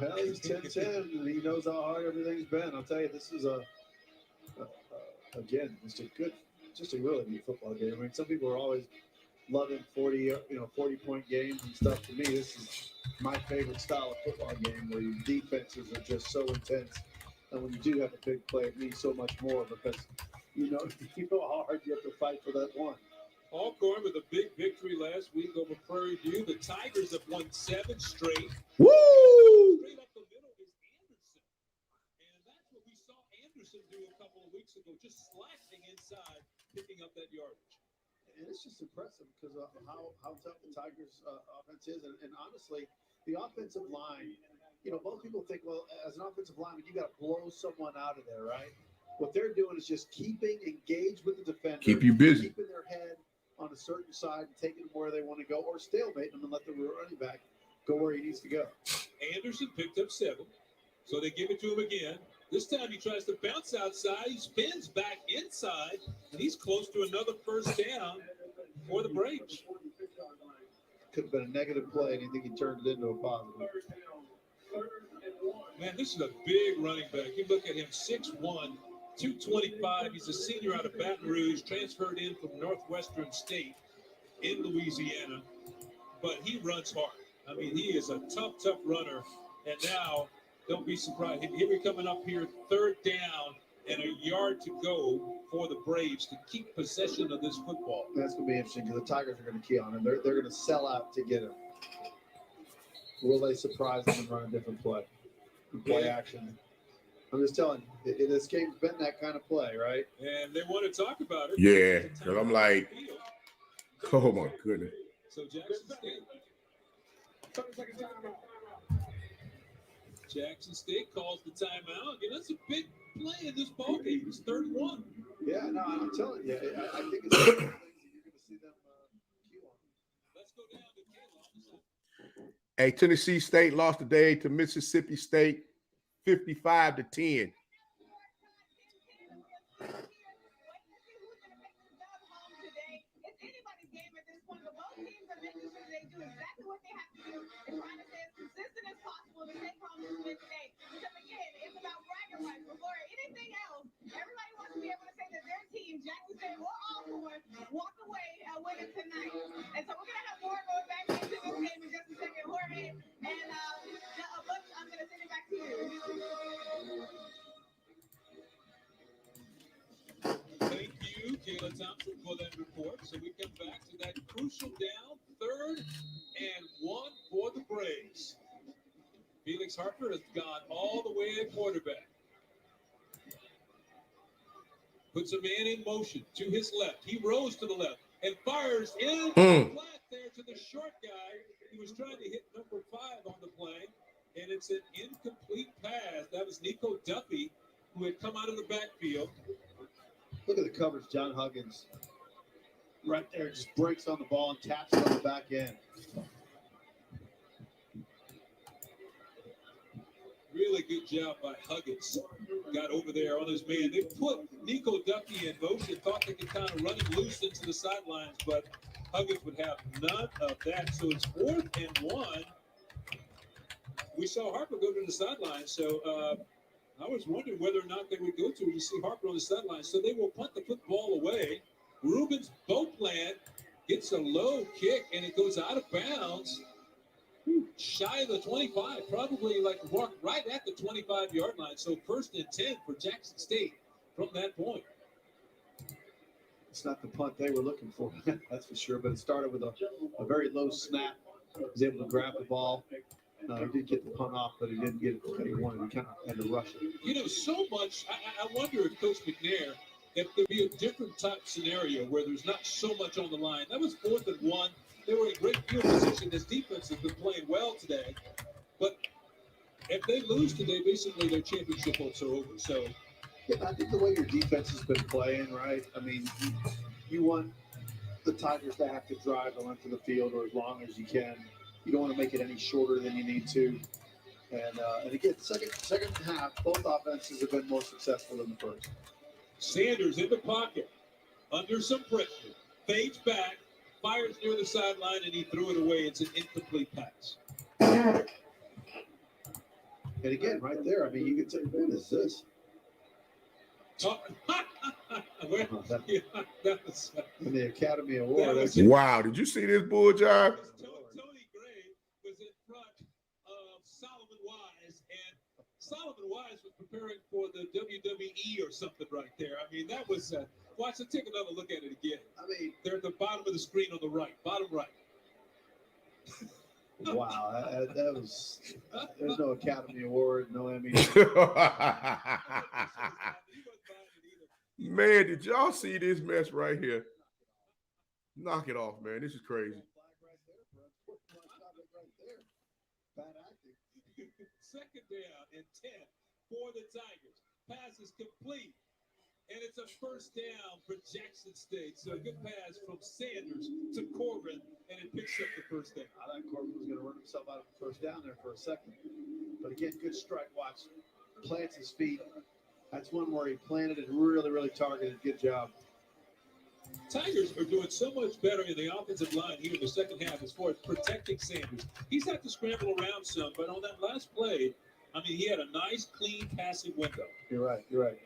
Well, he's 10-10, and he knows how hard everything's been. I'll tell you, this is again, just a really good football game. I mean, some people are always loving 40-point games and stuff. To me, this is my favorite style of football game, where your defenses are just so intense, and when you do have a big play, it means so much more because you know how hard you have to fight for that one. Alcorn with a big victory last week over Prairie View. The Tigers have won 7 straight. Woo! Straight up the middle is Anderson. And that's what we saw Anderson do a couple of weeks ago, just slashing inside, picking up that yardage. And it's just impressive because of how tough the Tigers' offense is. And honestly, the offensive line, most people think, well, as an offensive lineman, you got to blow someone out of there, right? What they're doing is just keeping engaged with the defender. Keep you busy. Keeping their head on a certain side and taking them where they want to go, or stalemating them and let the running back go where he needs to go. Anderson picked up 7, so they give it to him again. This time he tries to bounce outside. He spins back inside, and he's close to another first down for the Braves. Could have been a negative play, and I think he turned it into a positive. Man, this is a big running back. You look at him, 6'1", 225. He's a senior out of Baton Rouge, transferred in from Northwestern State in Louisiana, but he runs hard. I mean, he is a tough runner, and now don't be surprised. Here we're coming up here, 3rd down and a yard to go for the Braves to keep possession of this football. That's going to be interesting because the Tigers are going to key on him. They're going to sell out to get him. Will they surprise him and run a different play? Play action. I'm just telling you, this game's been that kind of play, right? And they want to talk about it. Yeah, because I'm like, oh my goodness. So Jackson State calls the timeout. And that's a big play in this ball game. It's 31. Yeah, no, I'm telling you, I think it's one of the things that you're going to see them cue on. Let's go down to Kayla. Hey, Tennessee State lost today to Mississippi State, 55-10. Jackson State or Alcorn walk away winning tonight. And so we're going to have more going back into this game in just a second. Jorge and Butch, I'm going to send it back to you. Thank you, Kayla Thompson, for that report. So we come back to that crucial down, 3rd and 1 for the Braves. Felix Harper has gone all the way at quarterback. Puts a man in motion to his left. He rolls to the left and fires in flat there to the short guy. He was trying to hit number 5 on the play, and it's an incomplete pass. That was Nico Duffy, who had come out of the backfield. Look at the coverage, John Huggins. Right there, just breaks on the ball and taps it on the back end. Really good job by Huggins. Got over there on his man. They put Nico Duffy in motion, thought they could kind of run him loose into the sidelines, but Huggins would have none of that. So it's 4th and 1. We saw Harper go to the sidelines, so I was wondering whether or not they would go to it. You see Harper on the sideline, so they will punt the football away. Rubens Boatland gets a low kick, and it goes out of bounds. Shy of the 25, probably like walked right at the 25-yard line. So 1st and 10 for Jackson State from that point. It's not the punt they were looking for, that's for sure. But it started with a very low snap. He was able to grab the ball. He did get the punt off, but he didn't get it the way he wanted. He kind of had to rush it. You know, so much. I wonder if Coach McNair if there'd be a different type scenario where there's not so much on the line. That was 4th and 1. They were in great field position. This defense has been playing well today. But if they lose today, basically their championship hopes are over. So Yeah, I think the way your defense has been playing, right? I mean, you want the Tigers to have to drive the length of the field or as long as you can. You don't want to make it any shorter than you need to. And again, second half, both offenses have been more successful than the first. Sanders in the pocket, under some pressure, fades back, fires near the sideline, and he threw it away. It's an incomplete pass. And again, right there, I mean, you can say, what is this? That was, In the Academy Award. Wow, did you see this bull jive? Tony Gray was in front of Solomon Wise, and Solomon Wise was preparing for the WWE or something right there. I mean, that was, watch it, take another look at it again. I mean, they're at the bottom of the screen on the right, bottom right. Wow, that was, there's no Academy Award, no Emmy. Man, did y'all see this mess right here? Knock it off, man. This is crazy. Second down and 10 for the Tigers. Pass is complete. And it's a first down for Jackson State. So a good pass from Sanders to Corbin, and it picks up the first down. I thought Corbin was going to run himself out of the first down there for a second. But again, good strike watch. Plants his feet. That's one where he planted it really, really targeted. Good job. Tigers are doing so much better in the offensive line here in the second half as far as protecting Sanders. He's had to scramble around some, but on that last play, I mean, he had a nice, clean passing window. You're right. You're right.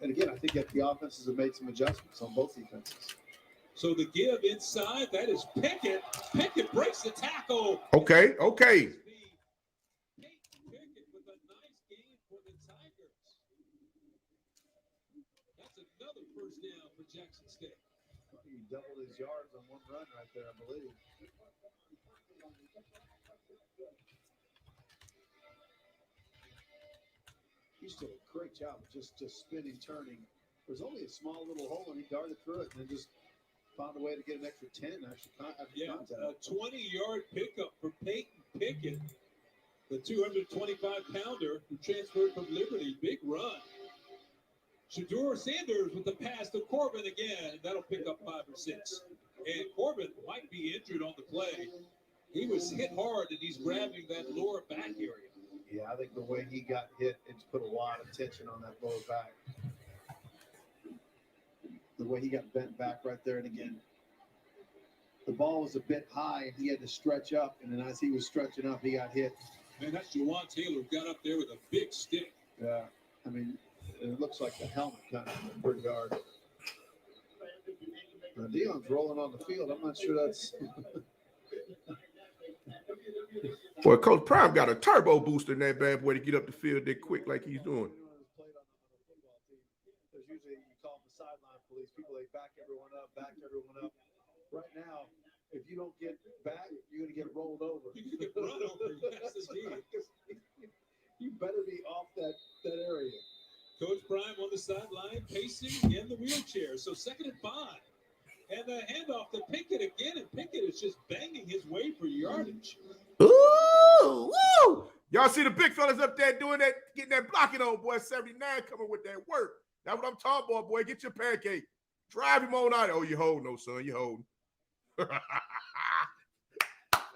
And again, I think that the offenses have made some adjustments on both defenses. So the give inside, that is Pickett. Pickett breaks the tackle. Okay. Pickett with a nice game for the Tigers. That's another first down for Jackson State. He doubled his yards on one run right there, I believe. He's did a great job of just spinning, turning. There's only a small little hole, and he darted through it, and then just found a way to get an extra 10 after contact. A 20-yard pickup for Peyton Pickett, the 225-pounder who transferred from Liberty. Big run. Shedeur Sanders with the pass to Corbin again. That'll pick up 5 or 6. And Corbin might be injured on the play. He was hit hard, and he's grabbing that lower back area. Yeah, I think the way he got hit, it's put a lot of tension on that lower back. The way he got bent back right there, and again, the ball was a bit high, and he had to stretch up, and then as he was stretching up, he got hit. Man, that's Juwan Taylor got up there with a big stick. Yeah, I mean, it looks like the helmet kind of pretty hard. Dion's rolling on the field. I'm not sure that's. Boy, Coach Prime got a turbo booster in that bad boy to get up the field that quick like he's doing. There's usually, you call them the sideline police. People, they back everyone up. Right now, if you don't get back, you're going to get rolled over. You can get run over. Yes, indeed. You better be off that area. Coach Prime on the sideline, pacing in the wheelchair. So 2nd and 5. And the handoff to Pickett again, and Pickett is just banging his way for yardage. Ooh, woo! Y'all see the big fellas up there doing that, getting that blocking on, boy. 79 coming with that work. That's what I'm talking about, boy. Get your pancake. Drive him on out. Oh, you holding, no, son. You holding. That's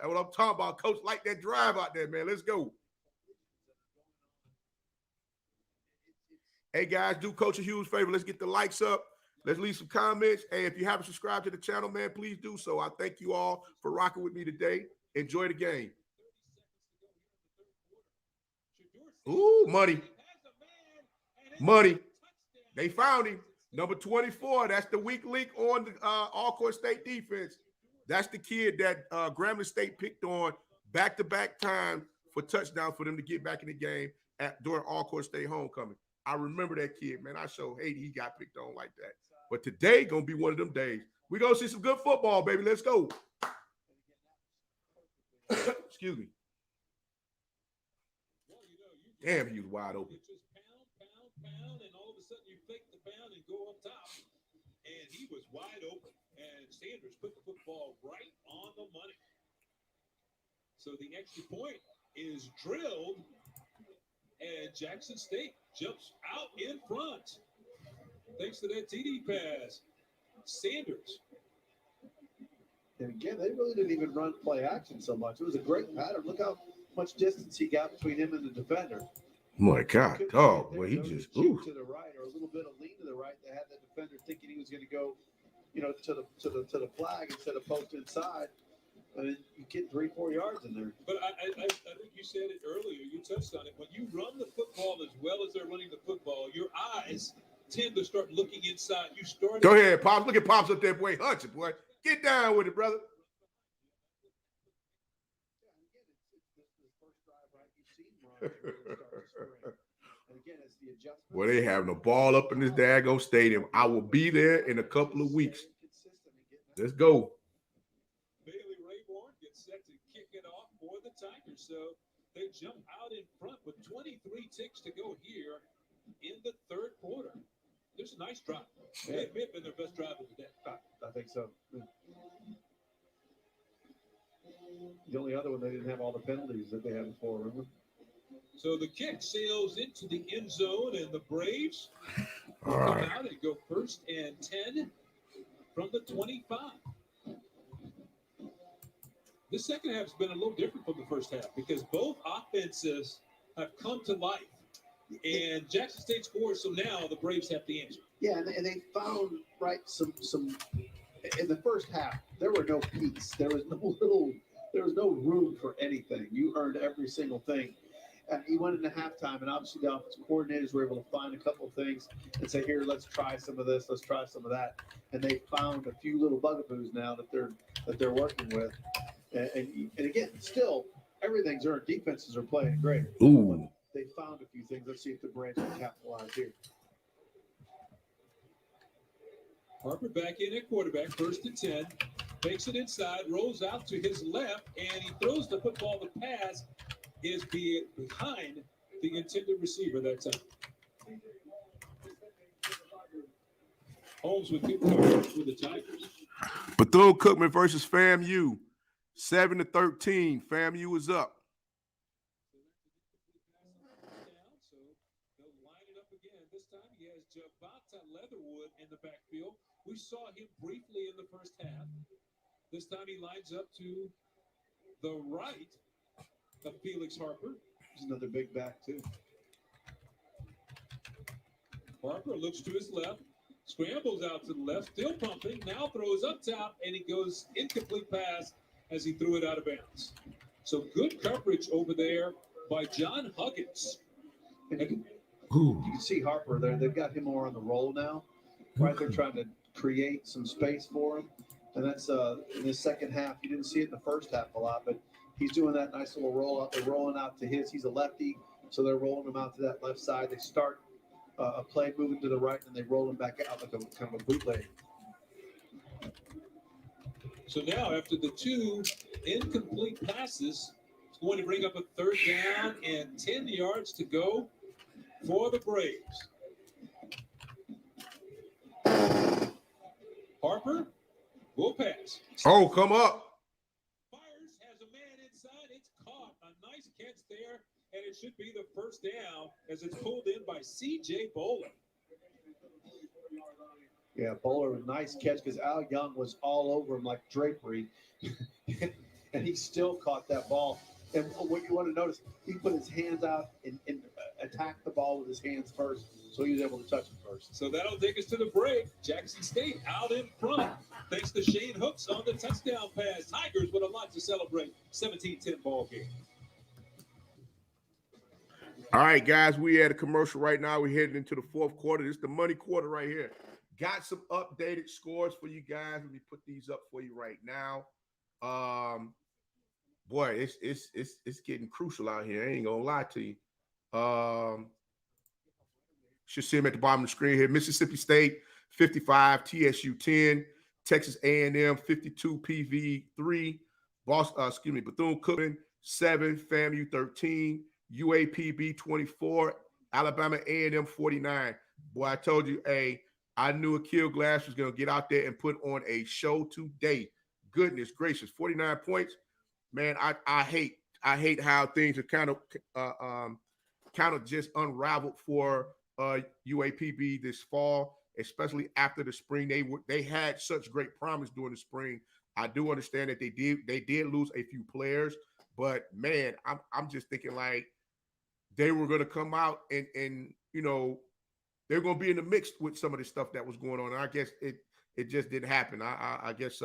what I'm talking about. Coach, like that drive out there, man. Let's go. Hey, guys, do Coach a huge favor. Let's get the likes up. Let's leave some comments. Hey, if you haven't subscribed to the channel, man, please do so. I thank you all for rocking with me today. Enjoy the game. Ooh, money. Money. They found him. Number 24. That's the weak link on the Alcorn State defense. That's the kid that Grambling State picked on back-to-back time for touchdowns for them to get back in the game during Alcorn State homecoming. I remember that kid, man. I so hated he got picked on like that. But today going to be one of them days. We're going to see some good football, baby. Let's go. Excuse me. Damn, he was wide open. Just pound, and all of a sudden you fake the bound and go up top. And he was wide open. And Sanders put the football right on the money. So the extra point is drilled. And Jackson State jumps out in front. Thanks to that TD pass. Sanders. And again, they really didn't even run play action so much. It was a great pattern. Look how much distance he got between him and the defender. My God, dog, boy, he just to the right or a little bit of lean to the right. They had the defender thinking he was going to go, to the flag instead of post inside. I mean, you get 3-4 yards in there. But I think you said it earlier. You touched on it. When you run the football as well as they're running the football, your eyes tend to start looking inside. You start. Go ahead, Pops. Look at Pops up there, boy. Hunch it, boy. Get down with it, brother. Well, they having a ball up in this daggone stadium. I will be there in a couple of weeks. Let's go. Bailey Rayborn gets set to kick it off for the Tigers. So they jump out in front with 23 ticks to go here in the third quarter. There's a nice drive. They may have been their best drive of the day. I think so. The only other one, they didn't have all the penalties that they had before, remember? So the kick sails into the end zone, and the Braves will come out and go 1st and 10 from the 25. The second half has been a little different from the first half because both offenses have come to life. And Jackson State scores, so now the Braves have the answer. Yeah, and they found some in the first half. There were no peaks. There was no room for anything. You earned every single thing. And you went into halftime, and obviously the offensive coordinators were able to find a couple of things and say, "Here, let's try some of this, let's try some of that." And they found a few little bugaboos now that they're working with. And again, still everything's earned. Defenses are playing great. Ooh. They found a few things. Let's see if the Braves can capitalize here. Harper back in at quarterback, 1st and 10. Takes it inside, rolls out to his left, and he throws the football. The pass is behind the intended receiver that time. Holmes with good coverage for the Tigers. Bethune-Cookman versus FAMU. 7-13. FAMU is up. So they'll line it up again. This time he has Javonta Leatherwood in the backfield. We saw him briefly in the first half. This time he lines up to the right of Felix Harper. He's another big back, too. Harper looks to his left, scrambles out to the left, still pumping, now throws up top, and he goes incomplete pass as he threw it out of bounds. So good coverage over there by John Huggins. And you can see Harper there. They've got him more on the roll now. Right, they're trying to create some space for him. And that's in the second half. You didn't see it in the first half a lot, but he's doing that nice little roll out. They're rolling out to his. He's a lefty, so they're rolling him out to that left side. They start a play moving to the right, and they roll him back out like a kind of a bootleg. So now, after the 2 incomplete passes, it's going to bring up a 3rd down and 10 yards to go for the Braves. Harper will pass. Oh, come up. Fires, has a man inside. It's caught. A nice catch there, and it should be the 1st down as it's pulled in by C.J. Bowler. Yeah, Bowler, nice catch because Al Young was all over him like drapery, and he still caught that ball. And what you want to notice, he put his hands out and attacked the ball with his hands first, so he was able to touch it first. So that'll take us to the break. Jackson State out in front, thanks to Shane Hooks on the touchdown pass. Tigers with a lot to celebrate. 17-10 ball game. All right, guys, we at a commercial right now. We're heading into the 4th quarter. This is the money quarter right here. Got some updated scores for you guys. Let me put these up for you right now. Boy, it's getting crucial out here. I ain't gonna lie to you. Should see them at the bottom of the screen here. Mississippi State 55, TSU 10, Texas A&M 52, PV 3, Bethune-Cookman 7, FAMU 13, UAPB 24, Alabama A&M 49. Boy, I told you, hey, I knew Akil Glass was going to get out there and put on a show today. Goodness gracious, 49 points. Man, I hate how things are kind of just unraveled for UAPB this fall, especially after the spring. They had such great promise during the spring. I do understand that they did lose a few players, but man, I'm just thinking like they were going to come out and they're going to be in the mix with some of the stuff that was going on. And I guess it just didn't happen. I guess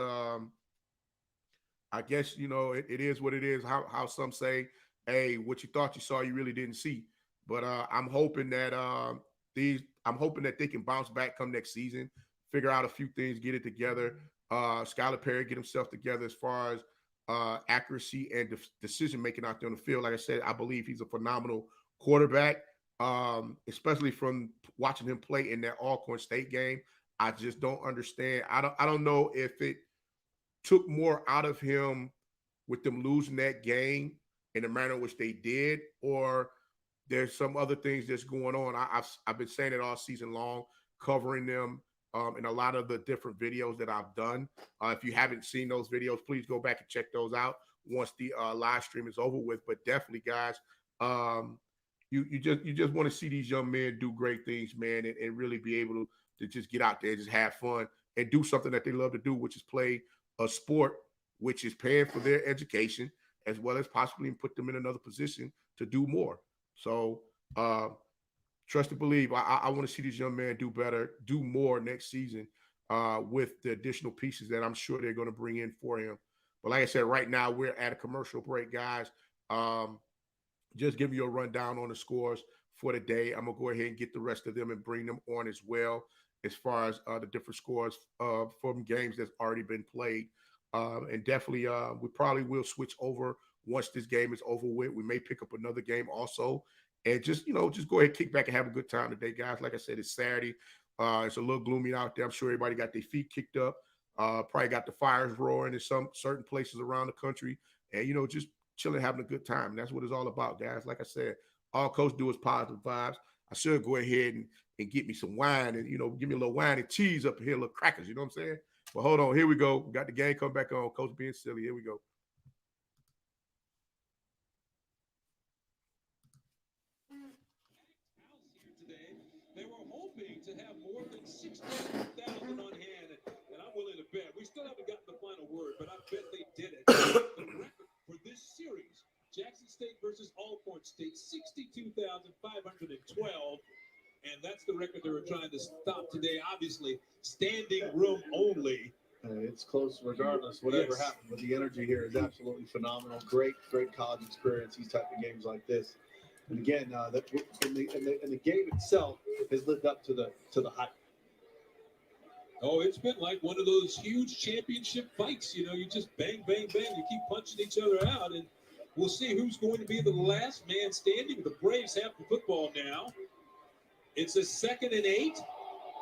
it is what it is. How some say, hey, what you thought you saw, you really didn't see. But I'm hoping that they can bounce back come next season, figure out a few things, get it together. Skylar Perry get himself together as far as accuracy and decision making out there on the field. Like I said, I believe he's a phenomenal quarterback, especially from watching him play in that Alcorn State game. I just don't understand. I don't know if it took more out of him with them losing that game in the manner in which they did, or there's some other things that's going on. I've been saying it all season long, covering them in a lot of the different videos that I've done. If you haven't seen those videos, please go back and check those out once the live stream is over with. But definitely, guys, you just want to see these young men do great things, man, and really be able to just get out there, just have fun, and do something that they love to do, which is play a sport, which is paying for their education, as well as possibly put them in another position to do more. So trust and believe. I want to see these young men do better, do more next season with the additional pieces that I'm sure they're going to bring in for him. But like I said, right now we're at a commercial break, guys. Just give you a rundown on the scores for the day. I'm going to go ahead and get the rest of them and bring them on as well, as far as the different scores from games that's already been played. And definitely we probably will switch over once this game is over with. We may pick up another game also. And just go ahead, kick back and have a good time today, guys. Like I said, it's Saturday. It's a little gloomy out there. I'm sure everybody got their feet kicked up. Probably got the fires roaring in some certain places around the country. And, just chilling, having a good time. And that's what it's all about, guys. Like I said, all Coach do is positive vibes. I should go ahead and get me some wine and, give me a little wine and cheese up here, little crackers. You know what I'm saying? But hold on. Here we go. We got the game come back on. Coach being silly. Here we go. They were hoping to have more than 16,000 on hand, and I'm willing to bet. We still haven't gotten the final word, but I bet they did it. The record for this series, Jackson State versus Alcorn State, 62,512. And that's the record they were trying to stop today. Obviously, standing room only. It's close regardless, whatever happened. But the energy here is absolutely phenomenal. Great college experience, these type of games like this. And again, the game itself has lived up to the hype. Oh, it's been like one of those huge championship fights. You just bang, bang, bang. You keep punching each other out, and we'll see who's going to be the last man standing. The Braves have the football now. It's a 2nd and 8.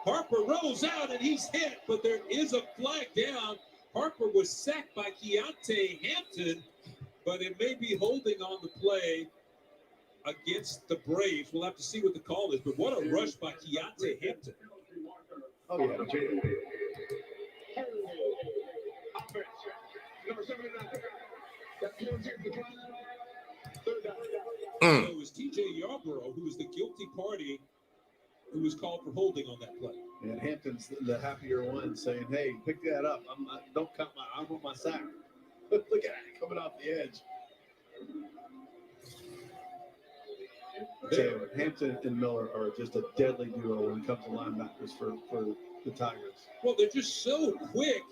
Harper rolls out, and he's hit, but there is a flag down. Harper was sacked by Keontae Hampton, but it may be holding on the play against the Braves. We'll have to see what the call is, but what a rush by Keontae Hampton. Oh, yeah. Number 79. So it was TJ Yarborough who was the guilty party who was called for holding on that play. And Hampton's the happier one, saying, hey, pick that up. Don't cut I want my sack. Look at that coming off the edge. Taylor, Hampton and Miller are just a deadly duo when it comes to linebackers for the Tigers. Well, they're just so quick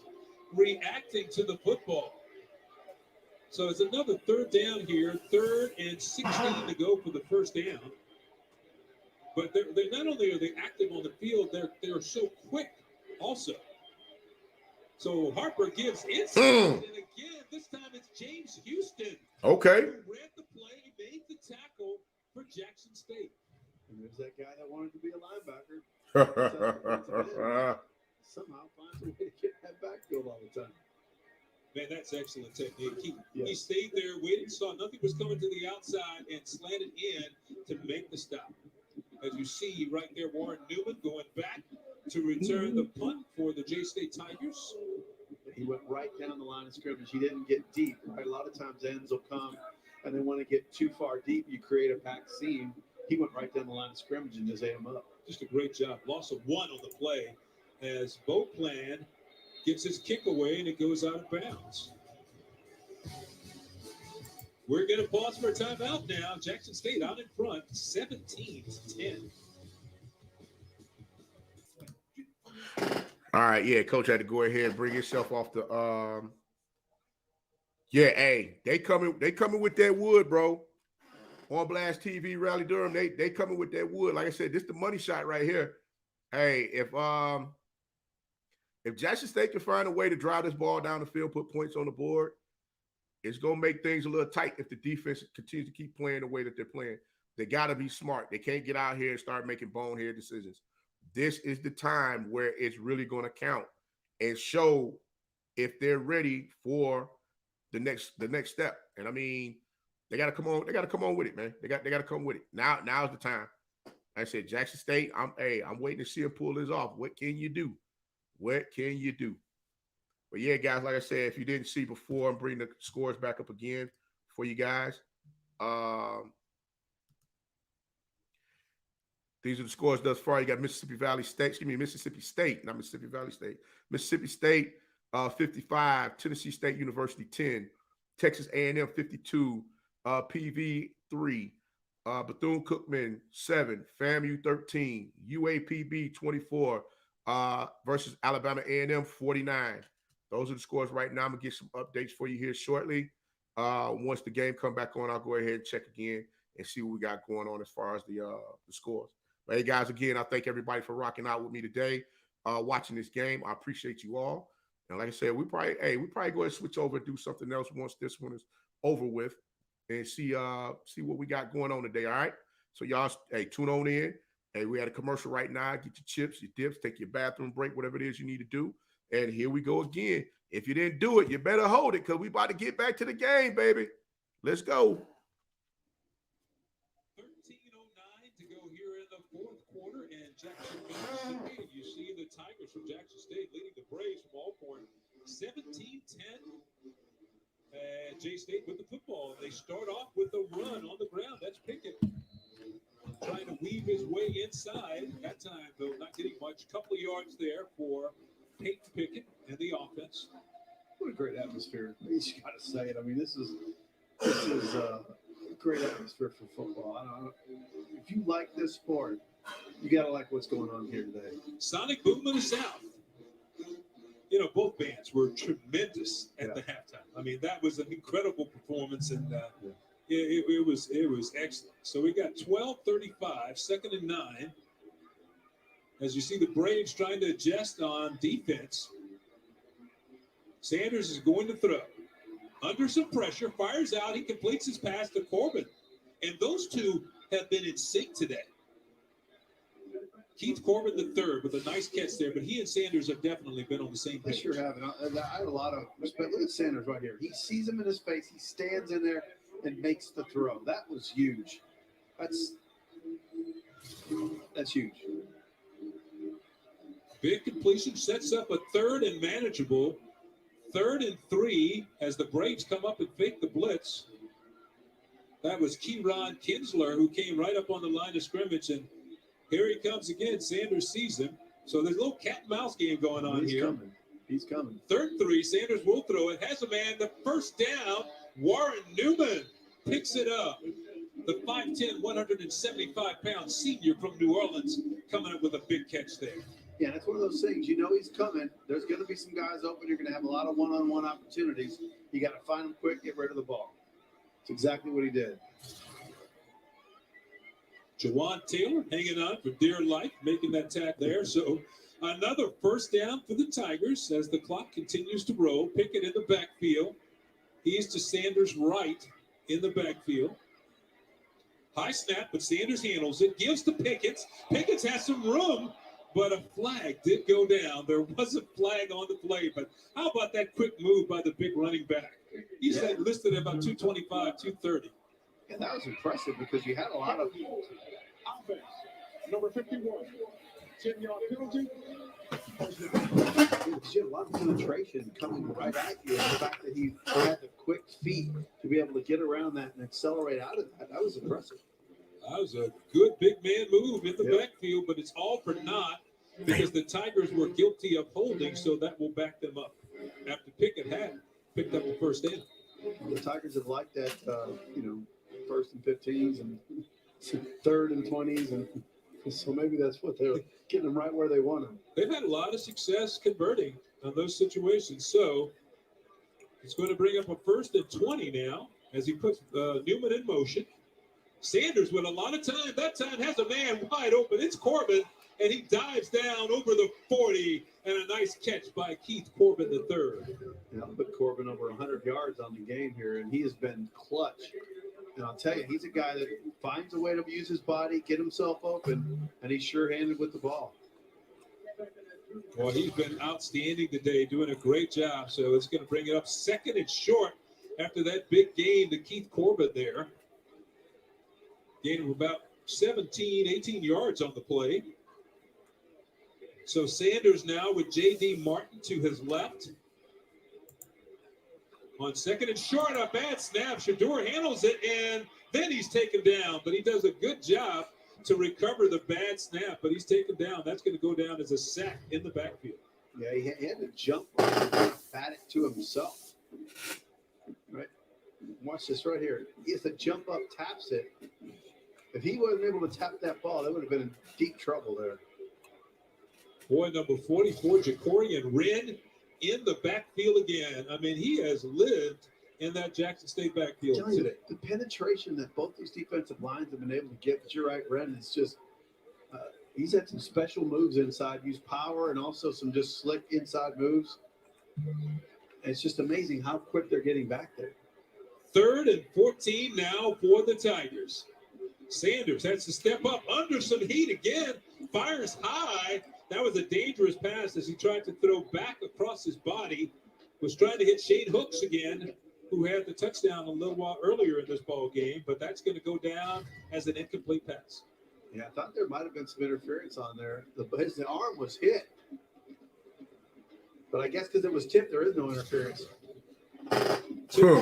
reacting to the football. So it's another 3rd down here, 3rd and 16 to go for the first down. But they're not only are they active on the field, they're so quick also. So Harper gives inside, and again, this time it's James Houston. Okay. Who ran the play, made the tackle for Jackson State. And there's that guy that wanted to be a linebacker. Somehow finds a way to get that backfield all the time. Man, that's excellent technique. He stayed there, waited, saw nothing was coming to the outside, and slanted in to make the stop. As you see right there, Warren Newman going back to return the punt for the J-State Tigers. He went right down the line of scrimmage. He didn't get deep. Right? A lot of times ends will come and they want to get too far deep. You create a packed seam. He went right down the line of scrimmage and just ate him up. Just a great job. Loss of 1 on the play as Beauplan gets his kick away and it goes out of bounds. We're going to pause for a timeout now. Jackson State out in front, 17-10. All right, yeah, coach had to go ahead and bring himself off the yeah, hey, they coming with that wood, bro. On Blast TV, Rally Durham, they coming with that wood. Like I said, this the money shot right here. Hey, if Jackson State can find a way to drive this ball down the field, put points on the board, it's gonna make things a little tight if the defense continues to keep playing the way that they're playing. They gotta be smart. They can't get out here and start making bonehead decisions. This is the time where it's really going to count and show if they're ready for the next step. And I mean, they got to come on. They got to come on with it, man. They got to come with it. Now's the time. Like I said, Jackson State. I'm waiting to see him pull this off. What can you do? What can you do? But yeah, guys, like I said, if you didn't see before, I'm bringing the scores back up again for you guys. These are the scores thus far. You got Mississippi State, not Mississippi Valley State. Mississippi State, 55. Tennessee State University, 10. Texas A&M, 52. PV, 3. Bethune-Cookman, 7. FAMU, 13. UAPB, 24. Versus Alabama A&M, 49. Those are the scores right now. I'm going to get some updates for you here shortly. Once the game come back on, I'll go ahead and check again and see what we got going on as far as the scores. But hey, guys, again, I thank everybody for rocking out with me today, watching this game. I appreciate you all. And like I said, we probably go ahead and switch over and do something else once this one is over with and see what we got going on today, all right? So y'all, hey, tune on in. Hey, we had a commercial right now. Get your chips, your dips, take your bathroom break, whatever it is you need to do. And here we go again. If you didn't do it, you better hold it because we about to get back to the game, baby. Let's go. 13:09 to go here in the fourth quarter, and Jackson, Mississippi. You see the Tigers from Jackson State leading the Braves from Alcorn, 17-10. And J-State with the football. They start off with a run on the ground. That's Pickett trying to weave his way inside. That time, though, not getting much. Couple of yards there for Peyton Pickett and the offense. What a great atmosphere. You just got to say it. I mean, this is a great atmosphere for football. If you like this sport, you got to like what's going on here today. Sonic Boom of the South. You know, both bands were tremendous at the halftime. I mean, that was an incredible performance, and it was excellent. So we got 12:35, 2nd and 9. As you see the Braves trying to adjust on defense. Sanders is going to throw. Under some pressure, fires out. He completes his pass to Corbin. And those two have been in sync today. Keith Corbin the third with a nice catch there, but he and Sanders have definitely been on the same page. They sure have. And I have a lot of respect. Look at Sanders right here. He sees him in his face. He stands in there and makes the throw. That was huge. That's huge. Big completion sets up a 3rd and manageable. 3rd and 3 as the Braves come up and fake the blitz. That was Kieron Kinsler who came right up on the line of scrimmage, and here he comes again. Sanders sees him. So there's a little cat and mouse game going on here. He's coming. 3rd and 3. Sanders will throw it. Has a man. The first down. Warren Newman picks it up. The 5'10", 175-pound senior from New Orleans coming up with a big catch there. Yeah, that's one of those things. You know he's coming. There's going to be some guys open. You're going to have a lot of one-on-one opportunities. You got to find them quick, get rid of the ball. It's exactly what he did. Jawan Taylor hanging on for dear life, making that tap there. So another first down for the Tigers as the clock continues to roll. Pickett in the backfield. He's to Sanders' right in the backfield. High snap, but Sanders handles it. Gives to Pickett. Pickett has some room, but a flag did go down. There was a flag on the play, but how about that quick move by the big running back? He's listed at about 225, 230. And that was impressive because you had a lot of Number 51, 10-yard penalty. He had a lot of penetration coming right at you. And the fact that he had the quick feet to be able to get around that and accelerate out of that, that was impressive. That was a good big man move in the backfield, but it's all for naught because the Tigers were guilty of holding, so that will back them up. After Pickett had picked up the first down. The Tigers have liked that, first and 15s and third and 20s, and so maybe that's what they're getting them right where they want them. They've had a lot of success converting on those situations, so it's going to bring up a 1st and 20 now as he puts Newman in motion. Sanders with a lot of time. That time has a man wide open. It's Corbin, and he dives down over the 40, and a nice catch by Keith Corbin III. Yeah, I'll put Corbin over 100 yards on the game here, and he has been clutch. And I'll tell you, he's a guy that finds a way to use his body, get himself open, and he's sure-handed with the ball. Well, he's been outstanding today, doing a great job. So it's going to bring it up 2nd and short after that big gain to Keith Corbin there. Gain of about 17, 18 yards on the play. So Sanders now with J.D. Martin to his left. On 2nd and short, a bad snap. Shador handles it, and then he's taken down. But he does a good job to recover the bad snap, but he's taken down. That's going to go down as a sack in the backfield. Yeah, he had to jump and bat it to himself. Right? Watch this right here. If the jump up taps it, if he wasn't able to tap that ball, they would have been in deep trouble there. Boy, number 44, Jacorian Wren in the backfield again. I mean, he has lived in that Jackson State backfield today. The penetration that both these defensive lines have been able to get, but you're right, Wren, is just he's had some special moves inside, use power and also some just slick inside moves. And it's just amazing how quick they're getting back there. 3rd and 14 now for the Tigers. Sanders has to step up under some heat again, fires high. That was a dangerous pass as he tried to throw back across his body, was trying to hit Shane Hooks again, who had the touchdown a little while earlier in this ball game, but that's going to go down as an incomplete pass. Yeah, I thought there might have been some interference on there. The arm was hit. But I guess because it was tipped, there is no interference. So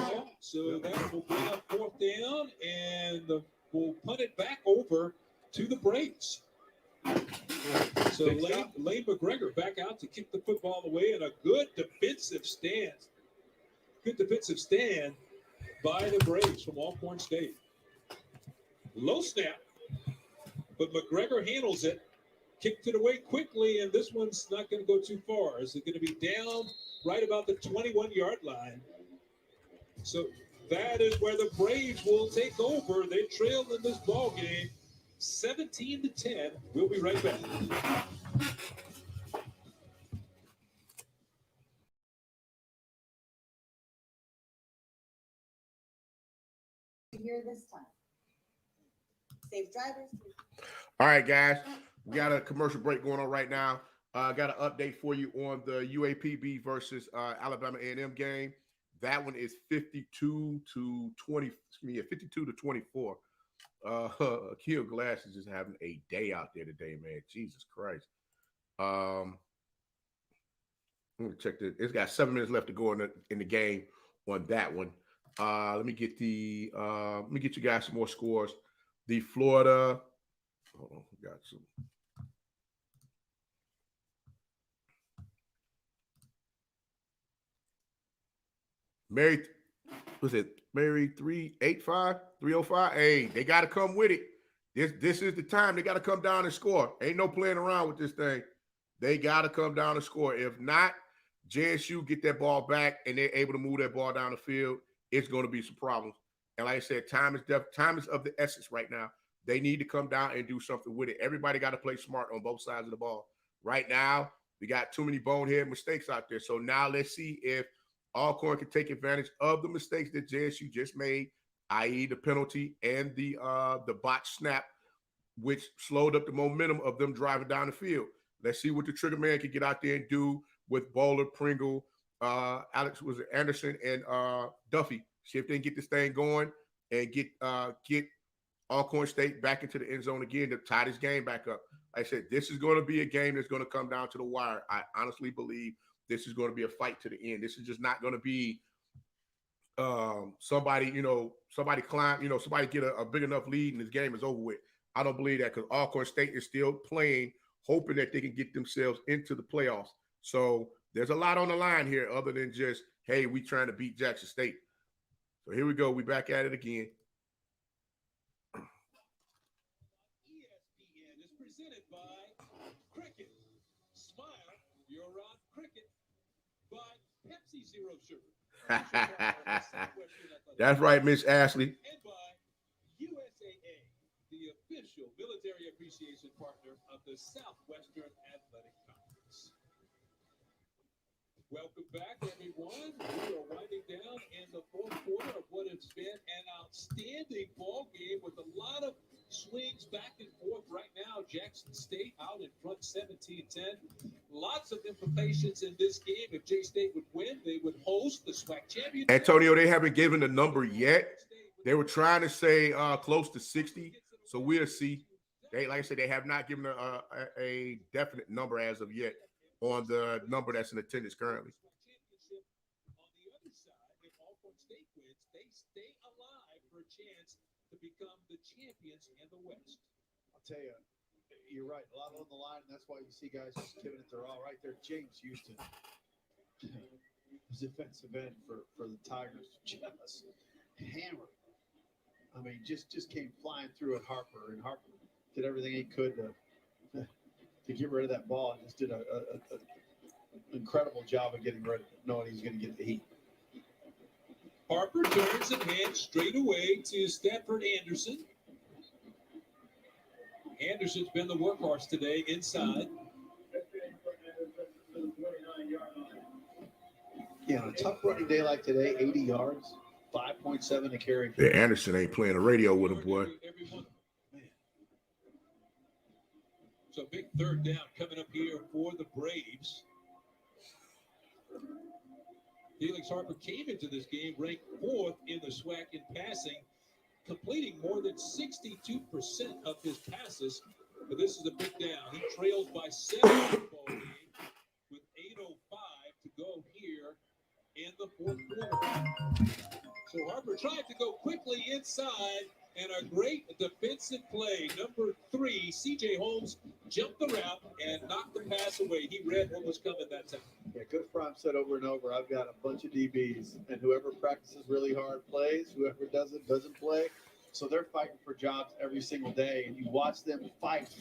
that will bring up 4th down, and we'll punt it back over to the Braves. So Lane McGregor back out to kick the football away, and a good defensive stand. Good defensive stand by the Braves from Alcorn State. Low snap, but McGregor handles it. Kicked it away quickly, and this one's not going to go too far. Is it going to be down right about the 21-yard line? So that is where the Braves will take over. They trailed in this ball game 17-10. We'll be right back. Here this time. Safe drivers. All right, guys. We got a commercial break going on right now. Got an update for you on the UAPB versus Alabama A&M game. That one is 52 to 20. 52 to 24. Akil Glass is just having a day out there today, man. Jesus Christ. Let me check this. It's got 7 minutes left to go in the game on that one. Let me get you guys some more scores. The Florida. Hold on, we got some. Mary 385, 305. Hey, they got to come with it. This is the time. They got to come down and score. Ain't no playing around with this thing. They got to come down and score. If not, JSU get that ball back and they're able to move that ball down the field. It's going to be some problems. And like I said, time is of the essence right now. They need to come down and do something with it. Everybody got to play smart on both sides of the ball. Right now, we got too many bonehead mistakes out there. So now let's see if Alcorn can take advantage of the mistakes that JSU just made, i.e. the penalty and the botched snap, which slowed up the momentum of them driving down the field. Let's see what the trigger man can get out there and do with Bowler, Pringle, Anderson, and Duffy. See if they can get this thing going and get Alcorn State back into the end zone again to tie this game back up. Like I said, this is going to be a game that's going to come down to the wire. I honestly believe this is going to be a fight to the end. This is just not going to be somebody climb, somebody get a big enough lead and this game is over with. I don't believe that because Alcorn State is still playing, hoping that they can get themselves into the playoffs. So there's a lot on the line here other than just, hey, we trying to beat Jackson State. So here we go. We back at it again. ESPN is presented by Cricket. Smile, you're on Cricket. By Pepsi Zero Sugar. That's right, Miss Ashley. And by USAA, the official military appreciation partner of the Southwestern Athletic Conference. Welcome back, everyone. We are winding down in the fourth quarter of what has been an outstanding ball game with a lot of swings back and forth right now. Jackson State out in front 17-10. Lots of implications in this game. If J-State would win, they would host the SWAC championship. Antonio, they haven't given a number yet. They were trying to say close to 60, so we'll see. They, like I said, they have not given a definite number as of yet on the number that's in attendance currently. On the other side, if Alcorn State wins, they stay alive for a chance to become the champions in the West. I'll tell you, you're right. A lot on the line, and that's why you see guys just giving it their all right there. James Houston, his defensive end for the Tigers, just hammered. I mean, just came flying through at Harper, and Harper did everything he could to get rid of that ball, and just did an incredible job of getting rid of it, knowing he's going to get the heat. Harper turns and hands straight away to Stanford Anderson. Anderson's been the workhorse today inside. Yeah, on a tough running day like today, 80 yards, 5.7 a carry. Yeah, Anderson ain't playing the radio with him, boy. So big third down coming up here for the Braves. Felix Harper came into this game ranked 4th in the SWAC in passing, completing more than 62% of his passes. But this is a big down. He trails by 7 in the ball game with 8:05 to go here in the fourth quarter. So Harper tried to go quickly inside, and a great defensive play. Number 3, C.J. Holmes jumped the route and knocked the pass away. He read what was coming that time. Yeah, Coach Prime said over and over, I've got a bunch of DBs, and whoever practices really hard plays, whoever doesn't play. So they're fighting for jobs every single day, and you watch them fight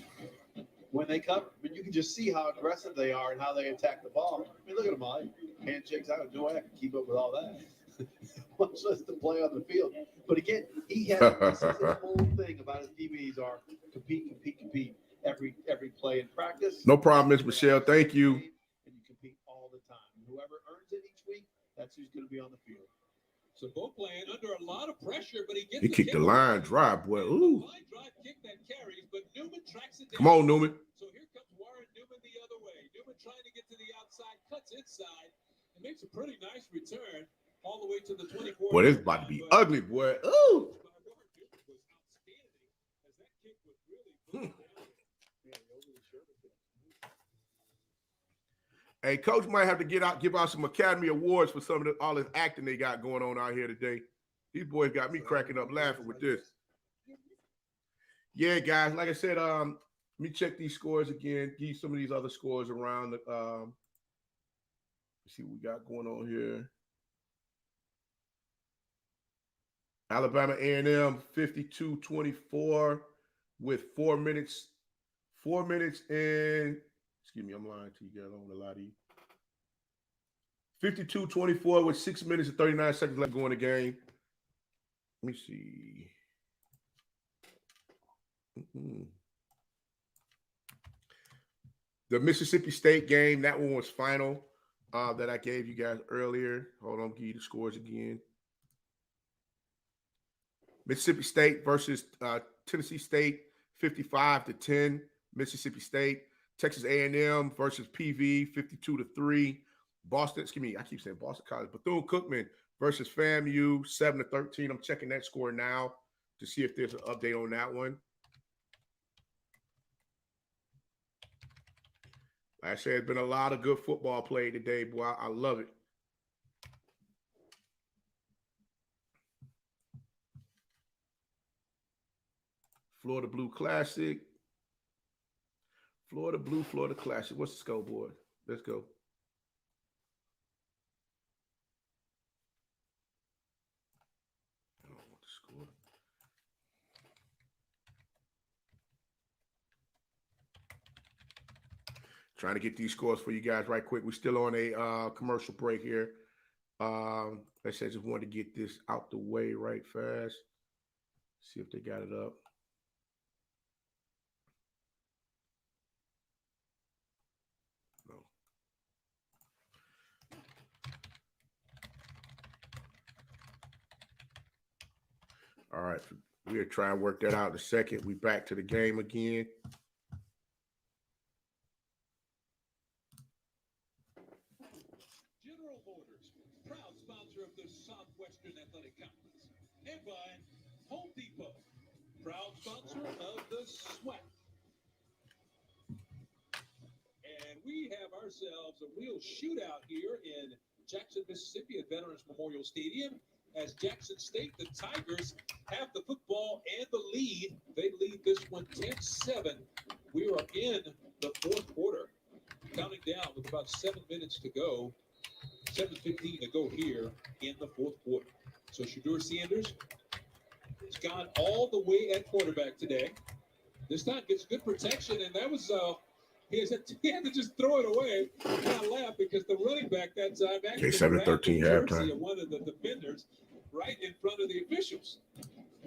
when they cover. I mean, you can just see how aggressive they are and how they attack the ball. I mean, look at them all. Handshakes out. No way I can keep up with all that. Much less to play on the field. But again, he has this is his whole thing about his DBs are compete every play in practice. No problem, Miss Michelle. Thank you. And you compete all the time. And whoever earns it each week, that's who's going to be on the field. So both playing under a lot of pressure, but he kicked the line drive, boy. Ooh. Line drive kick that carries, but Newman tracks it down. Come on, Newman. So here comes Warren Newman the other way. Newman trying to get to the outside, cuts inside, and makes a pretty nice return all the way to the 24. Boy, this is about to be ugly, boy. Ooh. Hey, Coach might have to give out some Academy Awards for some of all this acting they got going on out here today. These boys got me cracking up laughing with this. Yeah, guys, like I said, let me check these scores again. Give you some of these other scores around. Let's see what we got going on here. Alabama A&M 52-24 with 4 minutes and excuse me, I'm lying to you guys. I don't want to lie to you. 52-24 with 6 minutes and 39 seconds left going the game. Let me see. The Mississippi State game, that one was final that I gave you guys earlier. Hold on, give you the scores again. Mississippi State versus Tennessee State, 55-10. Mississippi State. Texas A&M versus PV, 52-3. Boston, excuse me, I keep saying Boston College. Bethune-Cookman versus FAMU, 7-13. I'm checking that score now to see if there's an update on that one. Like I said, it's been a lot of good football played today, boy. I love it. Florida Blue Classic. Florida Blue, Florida Classic. What's the scoreboard? Let's go. I don't want the score. Trying to get these scores for you guys right quick. We're still on a commercial break here. Like I said, just wanted to get this out the way right fast. See if they got it up. No. All right. We'll try and work that out in a second. We back to the game again. General Motors, proud sponsor of the Southwestern Athletic Conference. And by Home Depot, proud sponsor of the SWAC. And we have ourselves a real shootout here in Jackson, Mississippi at Veterans Memorial Stadium. As Jackson State, the Tigers have the football and the lead. They lead this one 10-7. We are in the fourth quarter, counting down with about 7 minutes to go. 7:15 to go here in the fourth quarter. So Shedeur Sanders has gone all the way at quarterback today. This time gets good protection, and that was he had to just throw it away. I laugh because the running back that time actually 7-13 halftime. One of the defenders right in front of the officials.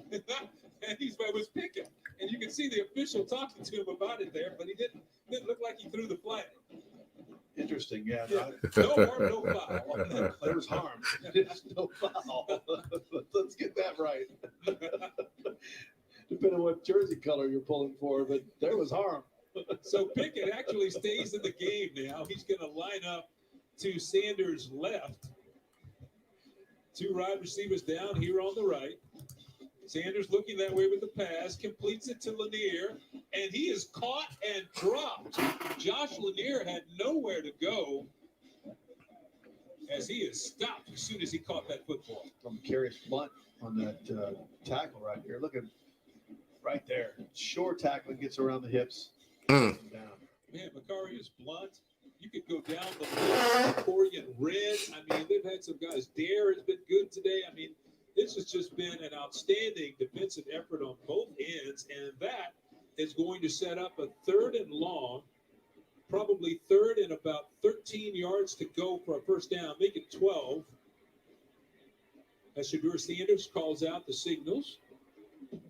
And he was picking. And you can see the official talking to him about it there, but he didn't look like he threw the flag. Interesting, yeah. No harm, no foul. There was harm. There's no foul. Let's get that right. Depending on what jersey color you're pulling for, but there was harm. So Pickett actually stays in the game now. He's going to line up to Sanders' left. Two wide receivers down here on the right. Sanders looking that way with the pass, completes it to Lanier, and he is caught and dropped. Josh Lanier had nowhere to go as he is stopped as soon as he caught that football. From Carius Blunt on that tackle right here. Look at right there. Short tackle gets around the hips. Down. Man, Macarius Blunt. You could go down the list. Corian Red. I mean, they've had some guys. Dare has been good today. I mean, this has just been an outstanding defensive effort on both ends, and that is going to set up a 3rd and long, probably 3rd and about 13 yards to go for a first down, make it 12. As Shedeur Sanders calls out the signals.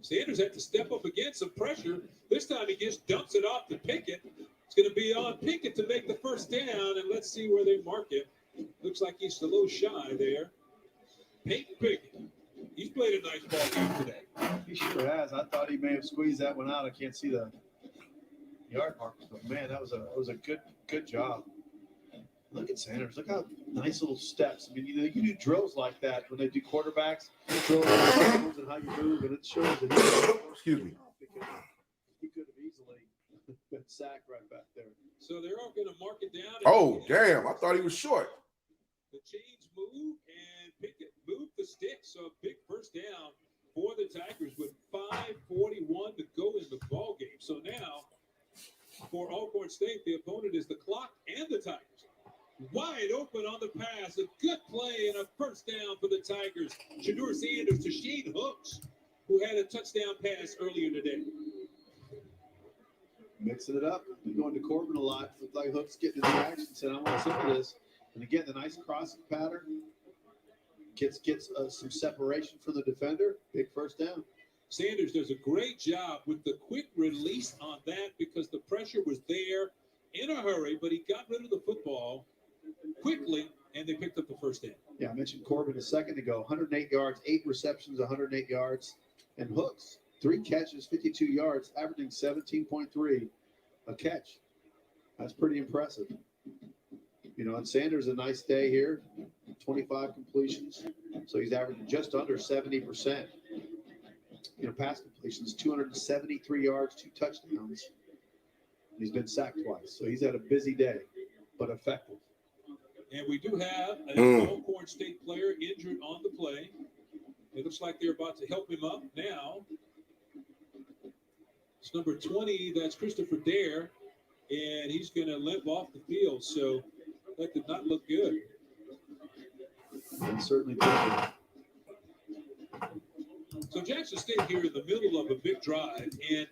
Sanders had to step up against some pressure. This time he just dumps it off to Pickett. It's going to be on Pickett to make the first down, and let's see where they mark it. Looks like he's a little shy there. Peyton Pickett. He's played a nice ball game today. He sure has. I thought he may have squeezed that one out. I can't see the yard markers, but man, that was a good job. Look at Sanders. Look how nice little steps. I mean, you do drills like that when they do quarterbacks. Drills and how you move, and it shows that Excuse me. He could have easily been sacked right back there. So they're all going to mark it down. Oh, damn. I thought he was short. The chains move, and Pickett moved the stick. So a big first down for the Tigers with 5:41 to go in the ball game. So now, for Alcorn State, the opponent is the clock and the Tigers. Wide open on the pass. A good play and a first down for the Tigers. Shedeur Sanders to Shane Hooks, who had a touchdown pass earlier today. Mixing it up. Been going to Corbin a lot. Looked like Hooks getting in the action. Said, I want to see this. And again, the nice crossing pattern. Gets some separation from the defender. Big first down. Sanders does a great job with the quick release on that because the pressure was there in a hurry, but he got rid of the football quickly, and they picked up the first down. Yeah, I mentioned Corbin a second ago. 108 yards, 8 receptions, 108 yards. And Hooks, 3 catches, 52 yards, averaging 17.3 a catch. That's pretty impressive. You know, and Sanders, a nice day here, 25 completions. So he's averaging just under 70%. pass completions, 273 yards, 2 touchdowns. He's been sacked twice, so he's had a busy day, but effective. And we do have an Alcorn State player injured on the play. It looks like they're about to help him up now. It's number 20. That's Christopher Dare, and he's going to limp off the field. So that did not look good. It certainly did. So Jackson State here in the middle of a big drive, and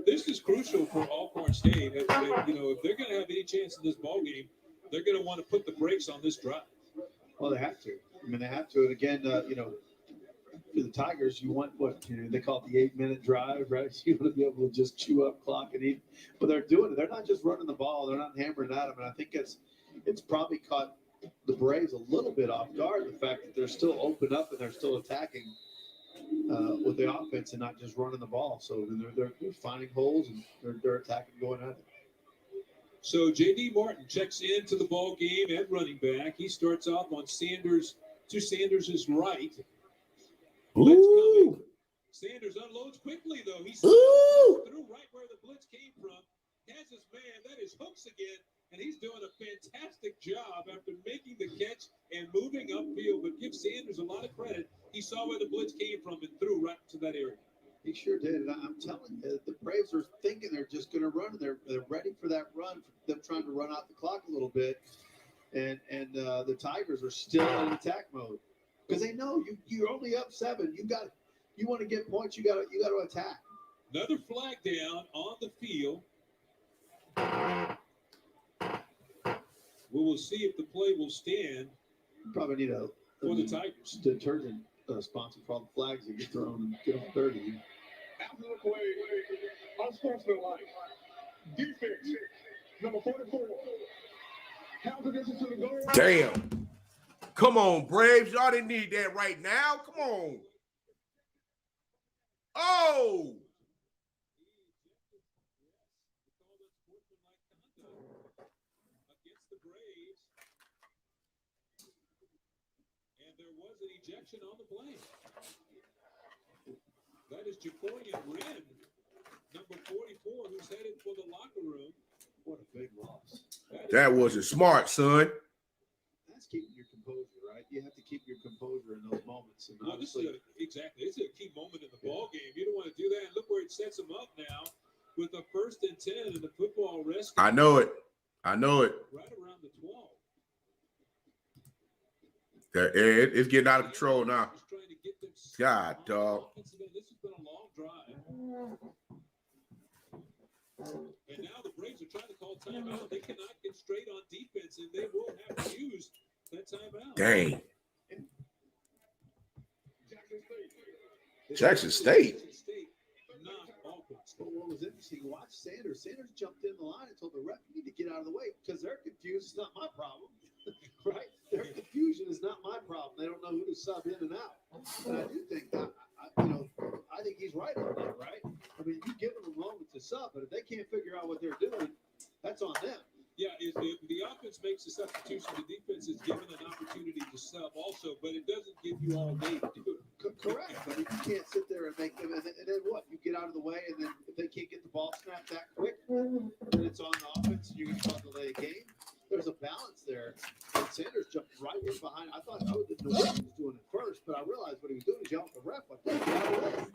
this is crucial for Alcorn State. If they're going to have any chance in this ball game, they're going to want to put the brakes on this drive. Well, they have to. I mean, they have to. And again, for the Tigers, you want they call it the 8-minute drive, right? So you want to be able to just chew up clock and eat. But they're doing it. They're not just running the ball. They're not hammering at them. And I think it's probably caught the Braves a little bit off guard, the fact that they're still open up and they're still attacking with the offense and not just running the ball. So they're finding holes and they're attacking, going at it. So J.D. Martin checks into the ball game at running back. He starts off on Sanders to Sanders' right. Blitz coming. Sanders unloads quickly, though. He's through right where the blitz came from. Has his man. That is Hooks again. And he's doing a fantastic job after making the catch and moving upfield. But give Sanders a lot of credit. He saw where the blitz came from and threw right to that area. He sure did. And I'm telling you, the Braves are thinking they're just going to run. They're ready for that run, for them trying to run out the clock a little bit. And the Tigers are still in attack mode because they know you're only up 7. You want to get points. You got to attack. Another flag down on the field. We will see if the play will stand. You probably need a for the Tigers detergent sponsor for all the flags that get thrown and get on 30. After the play, unsportsmanlike. Defense, number 44. Half the distance to the goal. Damn. Come on, Braves. Y'all didn't need that right now. Come on. Oh. Against the Braves. And there was an ejection on the play. That is Conyers Rd, number 44, who's headed for the locker room. What a big loss. That wasn't smart, son. That's keeping your composure, right? You have to keep your composure in those moments. And this is this is a key moment in the ball game. You don't want to do that. And look where it sets them up now with a 1st and 10 and the football rest. I know it. Right around the 12. It's getting out of control now. God, dog. This has been a long drive. And now the Braves are trying to call timeout. They cannot get straight on defense, and they will have to use that timeout. Dang. Jackson State. Not Alcorn State. But what was interesting, watch Sanders. Sanders jumped in the line and told the ref, you need to get out of the way because they're confused. It's not my problem. Right? Their confusion is not my problem. They don't know who to sub in and out. And I do think that, I think he's right on that, right? I mean, you give them a moment to sub, but if they can't figure out what they're doing, that's on them. Yeah, if the offense makes a substitution, the defense is given an opportunity to sub also, but it doesn't give you all day to do it. Correct. I mean, you can't sit there and make them, and then what? You get out of the way, and then if they can't get the ball snapped that quick, then it's on the offense, and you're going to call delay a game. There's a balance there. And Sanders jumped right in behind. I thought I didn't know what he was doing at first, but I realized what he was doing is yelling at the ref. Like, get out of the way.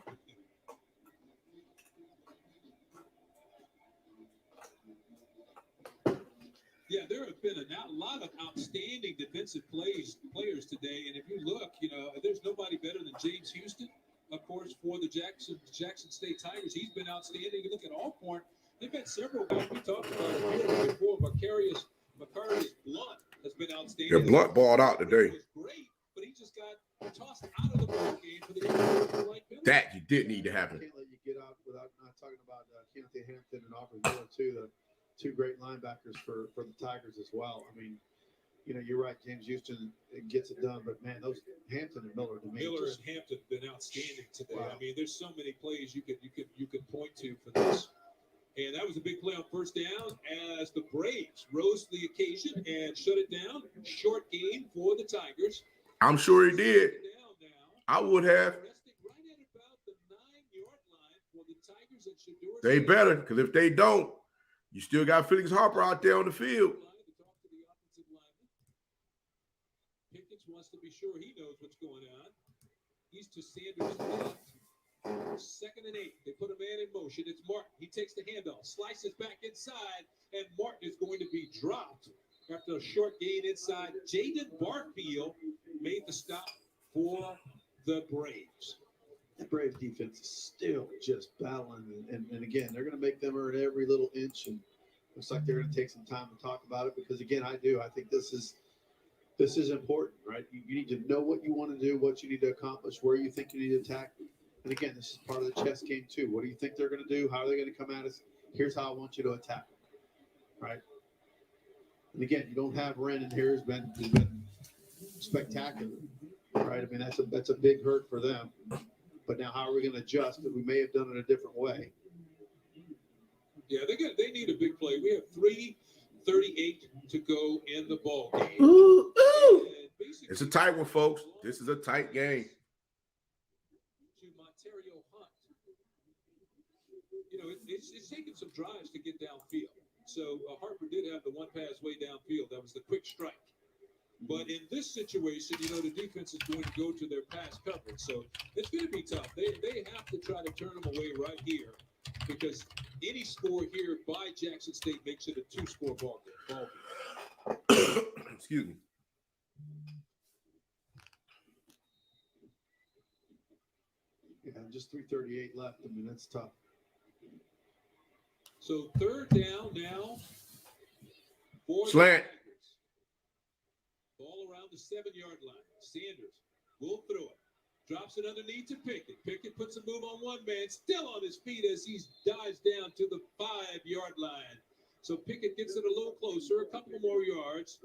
Yeah, there have been a lot of outstanding defensive players today, and if you look, there's nobody better than James Houston, of course, for the Jackson State Tigers. He's been outstanding. You look at Alcorn; they've had several guys we talked about before. Macarius Blunt has been outstanding. Yeah, Blunt balled out today. He was great, but he just got tossed out of the ball game for the right penalty. That you did need to happen. I can't let you get out without not talking about Keontae Hampton and Aubrey Miller too. The 2 great linebackers for the Tigers as well. I mean, you're right. James Houston gets it done, but man, those Hampton and Miller to me. Miller and Hampton have been outstanding today. Wow. I mean, there's so many plays you could point to for this. And that was a big play on 1st down as the Braves rose to the occasion and shut it down. Short game for the Tigers. I'm sure he did. I would have. Resting right at about the 9-yard They better, because if they don't, you still got Felix Harper out there on the field. Pickens wants to be sure he knows what's going on. He's to Sanders' left. 2nd and 8. They put a man in motion. It's Martin. He takes the handoff, slices back inside, and Martin is going to be dropped after a short gain inside. Jaden Barfield made the stop for the Braves. The Braves defense is still just battling, and again, they're going to make them earn every little inch, and looks like they're going to take some time to talk about it because, again, I think this is important, right? You need to know what you want to do, what you need to accomplish, where you think you need to attack. And again, this is part of the chess game too. What do you think they're going to do? How are they going to come at us? Here's how I want you to attack, right? And again, you don't have Wren in here who's been spectacular, right? I mean, that's a big hurt for them. But now, how are we going to adjust? That we may have done it a different way. Yeah, they need a big play. We have 3:38 to go in the ball game. Ooh, ooh. It's a tight one, folks. This is a tight game. To Monterio Hunt. You know, it's taken some drives to get downfield. So Harper did have the one pass way downfield. That was the quick strike. But in this situation, you know, the defense is going to go to their pass coverage. So it's going to be tough. They have to try to turn them away right here because any score here by Jackson State makes it a 2-score ball game. Excuse me. Yeah, just 3:38 left. I mean, that's tough. So 3rd down now for Slant. the Tigers. Ball around the 7-yard line. Sanders will throw it. Drops it underneath to Pickett. Pickett puts a move on one man, still on his feet as he dives down to the 5-yard line. So Pickett gets it a little closer, a couple more yards.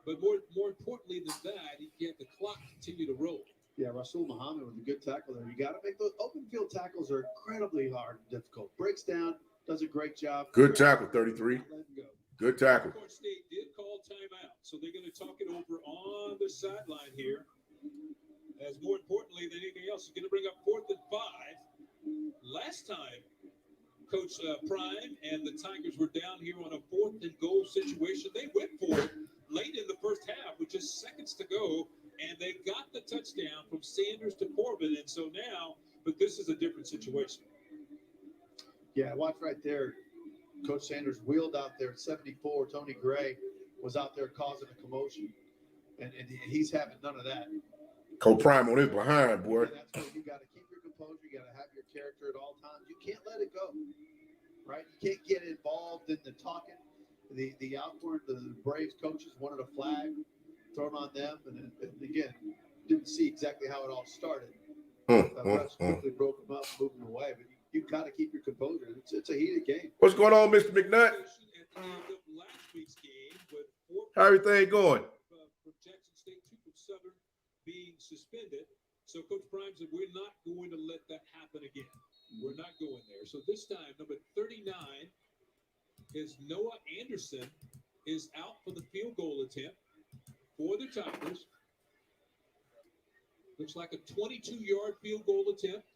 But more importantly than that, he can't the clock continue to roll. Yeah, Rasul Muhammad with a good tackle there. You got to make those open field tackles are incredibly hard and difficult. Breaks down, does a great job. Good tackle, 33. Let him go. Good tackle. Alcorn State did call timeout, so they're going to talk it over on the sideline here. As more importantly than anything else, is going to bring up 4th and 5. Last time, Coach Prime and the Tigers were down here on a 4th and goal situation. They went for it late in the first half with just seconds to go, and they got the touchdown from Sanders to Corbin. And so now, but this is a different situation. Yeah, watch right there. Coach Sanders wheeled out there at 74. Tony Gray was out there causing a commotion, and he's having none of that. Coach Prime on his behind, boy. And that's where you got to keep your composure. You got to have your character at all times. You can't let it go, right? You can't get involved in the talking. The Alcorn, the Braves coaches wanted a flag thrown on them, and again, didn't see exactly how it all started. Refs quickly broke them up, moving away, but you've got to keep your composure. It's a heated game. What's going on, Mr. McNutt? How everything going? From Jackson State, 2 from Southern being suspended. So Coach Prime said, we're not going to let that happen again. We're not going there. So this time, number 39 is Noah Anderson is out for the field goal attempt for the Tigers. Looks like a 22-yard field goal attempt.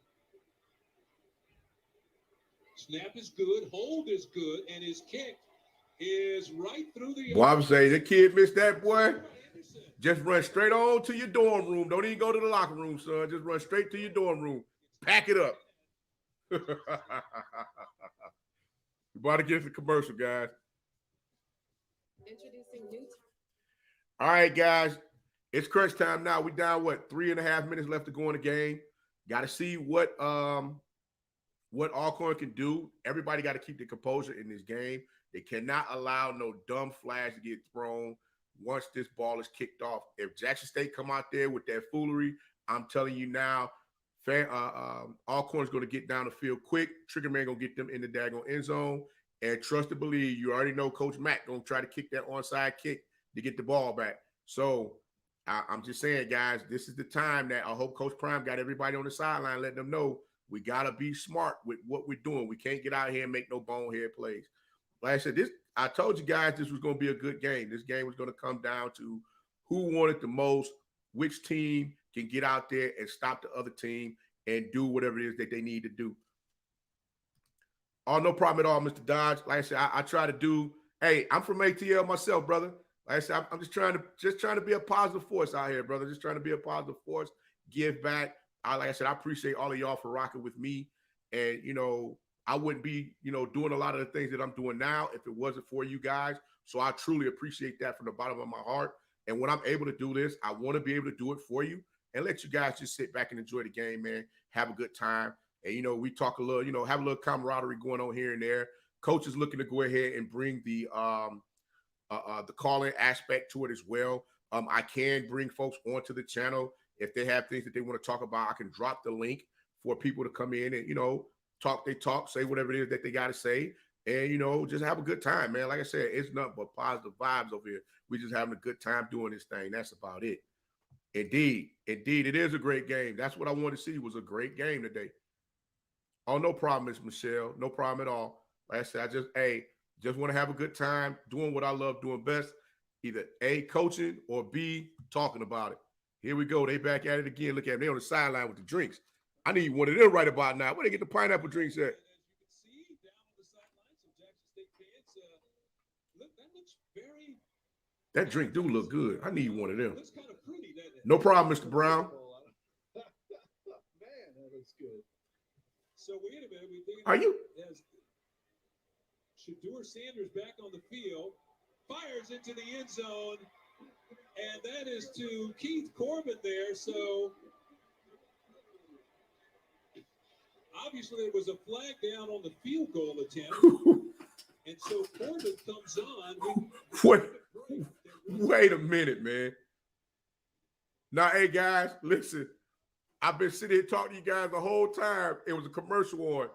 Snap is good, hold is good, and his kick is right through the. Boy, I'm saying the kid missed that, boy. Just run straight on to your dorm room. Don't even go to the locker room, son. Just run straight to your dorm room. Pack it up. We're about to get the commercial, guys. Introducing new. All right, guys. It's crunch time now. We down, 3.5 minutes left to go in the game. Got to see what Alcorn can do. Everybody got to keep their composure in this game. They cannot allow no dumb flags to get thrown once this ball is kicked off. If Jackson State come out there with that foolery, I'm telling you now, Alcorn's going to get down the field quick. Triggerman going to get them in the daggone end zone. And trust and believe, you already know Coach Mack going to try to kick that onside kick to get the ball back. So I'm just saying, guys, this is the time that I hope Coach Prime got everybody on the sideline, letting them know we got to be smart with what we're doing. We can't get out here and make no bonehead plays. Like I said, I told you guys this was going to be a good game. This game was going to come down to who wanted the most, which team can get out there and stop the other team and do whatever it is that they need to do. Oh, no problem at all, Mr. Dodge. Like I said, I try to do. Hey, I'm from ATL myself, brother. Like I said, I'm just trying to be a positive force out here, brother. Just trying to be a positive force, give back. Like I said, I appreciate all of y'all for rocking with me. And I wouldn't be, doing a lot of the things that I'm doing now if it wasn't for you guys. So I truly appreciate that from the bottom of my heart. And when I'm able to do this, I want to be able to do it for you and let you guys just sit back and enjoy the game, man. Have a good time. And, we talk a little, have a little camaraderie going on here and there. Coach is looking to go ahead and bring the calling aspect to it as well. I can bring folks onto the channel. If they have things that they want to talk about, I can drop the link for people to come in and, talk, say whatever it is that they got to say. And, just have a good time, man. Like I said, it's nothing but positive vibes over here. We're just having a good time doing this thing. That's about it. Indeed, it is a great game. That's what I wanted to see, was a great game today. Oh, no problem, Miss Michelle. No problem at all. Like I said, I just want to have a good time doing what I love doing best, either A, coaching, or B, talking about it. Here we go. They back at it again. Look at them. They on the sideline with the drinks. I need one of them right about now. Where they get the pineapple drinks at? As you can see down on the sidelines of Jackson State fans, look, that looks very. That drink do look good. I need one of them. Looks kind of pretty, doesn't it? No problem, Mr. Brown. Man, that looks good. So wait a minute. Are you? Shedeur Sanders back on the field, fires into the end zone, and that is to Keith Corbin there. So obviously there was a flag down on the field goal attempt, and so Corbin comes on. Wait a minute, man. Now, hey guys, listen. I've been sitting here talking to you guys the whole time. It was a commercial on.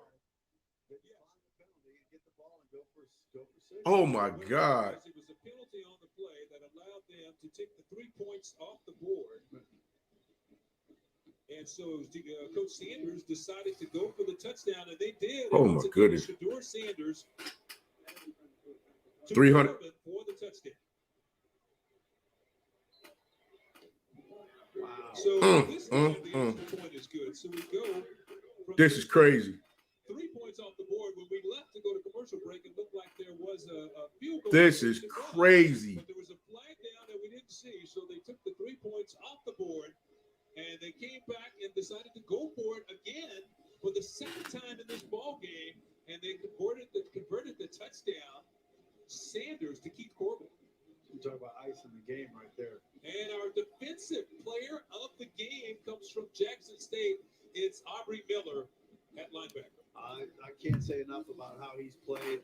Oh my God. It was a penalty on the play that allowed them to take the 3 points off the board. And so Coach Sanders decided to go for the touchdown, and they did. Oh my goodness. Shedeur Sanders 300 for the touchdown. Wow. So this time the extra point is good. So we go. This is crazy. 3 points off the board. When we left to go to commercial break, it looked like there was a field goal. This is crazy. But there was a flag down that we didn't see, so they took the 3 points off the board, and they came back and decided to go for it again for the second time in this ball game, and they converted the touchdown. Sanders to Keith Corbin. You talk about ice in the game right there. And our defensive player of the game comes from Jackson State. It's Aubrey Miller at linebacker. I can't say enough about how he's played.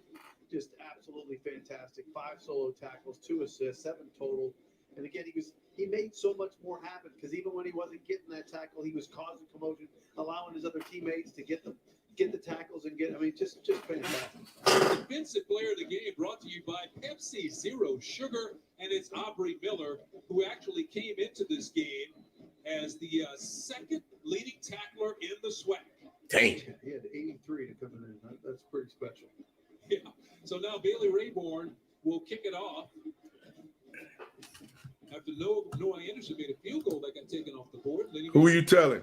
Just absolutely fantastic. 5 solo tackles, 2 assists, 7 total. And again, he made so much more happen, because even when he wasn't getting that tackle, he was causing commotion, allowing his other teammates to get the tackles and just fantastic. Defensive player of the game brought to you by Pepsi Zero Sugar, and it's Aubrey Miller, who actually came into this game as the second leading tackler in the SWAC. Dang. He had 83 to come in. That's pretty special. Yeah. So now Bailey Rayborn will kick it off. After Noah Anderson made a field goal that got taken off the board. Who are you telling?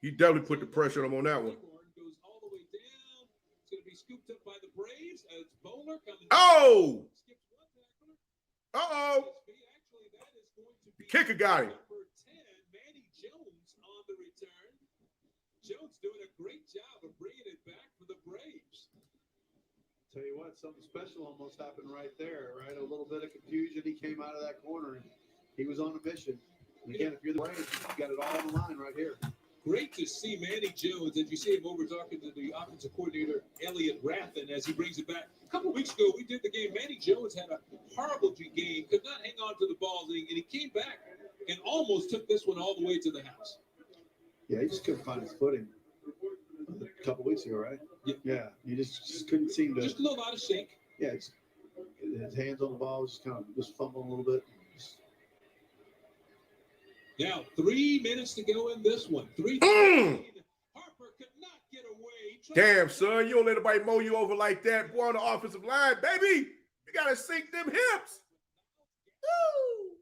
He definitely put the pressure on him on that one. Goes all the way down. It's going to be scooped up by the Braves. It's Bowler coming. Oh! Skips one tackler. Uh-oh. Actually, that is going to be Kicker got him. number 10, Manny Jones on the return. Jones doing a great job of bringing it back for the Braves. Tell you what, something special almost happened right there, right? A little bit of confusion. He came out of that corner, and he was on a mission. And again, if you're the Braves, you got it all on the line right here. Great to see Manny Jones, as you see him over talking to the offensive coordinator, Elliot Rathen, as he brings it back. A couple of weeks ago, we did the game. Manny Jones had a horrible game, could not hang on to the balls, and he came back and almost took this one all the way to the house. Yeah, he just couldn't find his footing a couple of weeks ago, right? Yeah, he just couldn't seem to. Just a little out of sync. Yeah, his hands on the ball was just kind of just fumbling a little bit. Now, 3 minutes to go in this one. 3-13. Harper could not get away. Damn, son, you don't let anybody mow you over like that. Boy, on the offensive line, baby. You got to sink them hips. Woo!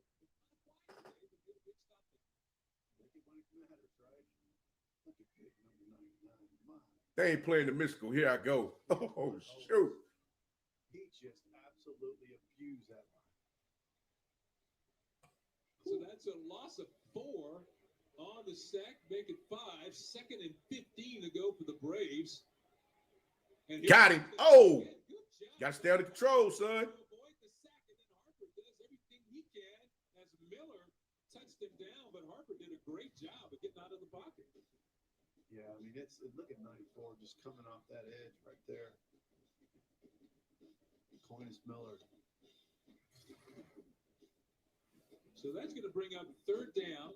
Look at big number 99. My, They ain't playing the mystical. Here I go. Oh, shoot. he just absolutely abused that line. So that's a loss of 4 on the sack, make it 5. 2nd and 15 to go for the Braves. And Got him. Oh, got to stay under control, son. Avoid the sack, and then Harper does everything he can as Miller touched him down, but Harper did a great job of getting out of the pocket. Yeah, I mean, look at 94 just coming off that edge right there. Conyers Miller. So that's going to bring up 3rd down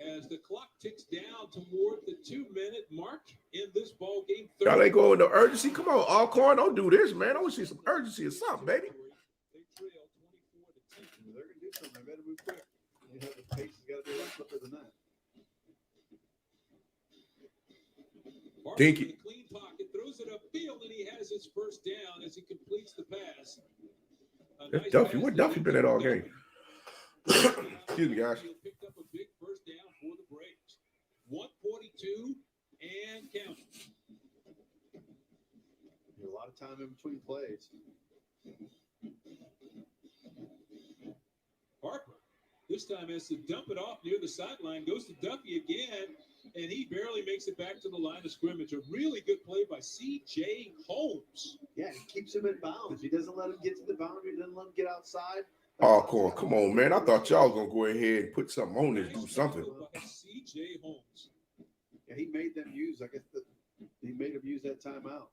as the clock ticks down toward the 2-minute mark in this ball game. Y'all ain't going to urgency. Come on, Alcorn, don't do this, man. I want to see some urgency or something, baby. They trail 24-10. They're going to do something. They better move quick. You know, the pace has got to be a lot quicker than that. Dinky. With a clean pocket, throws it upfield, and he has his first down as he completes the pass. That's Duffy. Where Duffy been at all game? Excuse me, guys. Picked up a big first down for the Braves. 142 and counting. A lot of time in between plays. Harper this time has to dump it off near the sideline, goes to Duffy again, and he barely makes it back to the line of scrimmage. A really good play by C.J. Holmes. Yeah, he keeps him in bounds. He doesn't let him get to the boundary, doesn't let him get outside. Alcorn, come on, man. I thought y'all was going to go ahead and put something on this, do something. By C.J. Holmes. Yeah, he made them use, I guess, he made them use that timeout.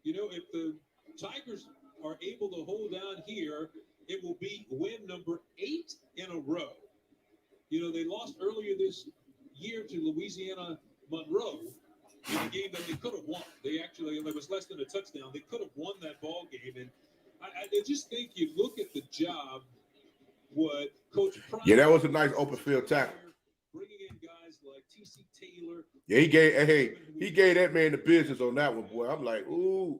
You know, if the Tigers are able to hold down here, it will be win number 8 in a row. You know, they lost earlier this year to Louisiana Monroe in a game that they could have won. They actually, there was less than a touchdown. They could have won that ball game. And I just think you look at the job, what Coach Prime. Yeah, that was a nice open field tackle. Bringing in guys like T.C. Taylor. Yeah, he gave that man the business on that one, boy. I'm like, ooh.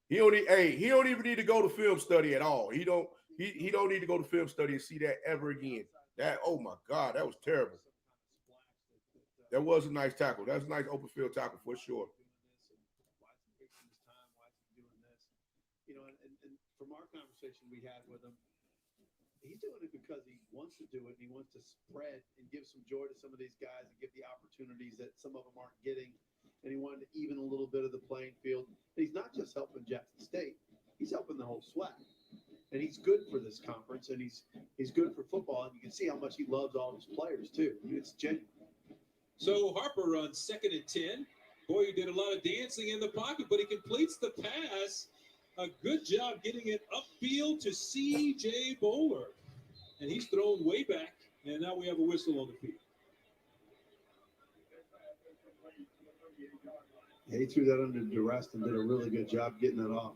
He don't even need to go to film study at all. He don't need to go to film study and see that ever again. That, oh my God, that was terrible. That was a nice tackle. That was a nice open field tackle for sure. You know, and from our conversation we had with him, he's doing it because he wants to do it and he wants to spread and give some joy to some of these guys and give the opportunities that some of them aren't getting. And he wanted to even a little bit of the playing field. And he's not just helping Jackson State; he's helping the whole SWAC. And he's good for this conference, and he's good for football. And you can see how much he loves all his players too. I mean, it's genuine. So Harper on 2nd and 10. Boy, he did a lot of dancing in the pocket, but he completes the pass. A good job getting it upfield to C.J. Bowler. And he's thrown way back, and now we have a whistle on the field. Yeah, he threw that under duress and did a really good job getting that off.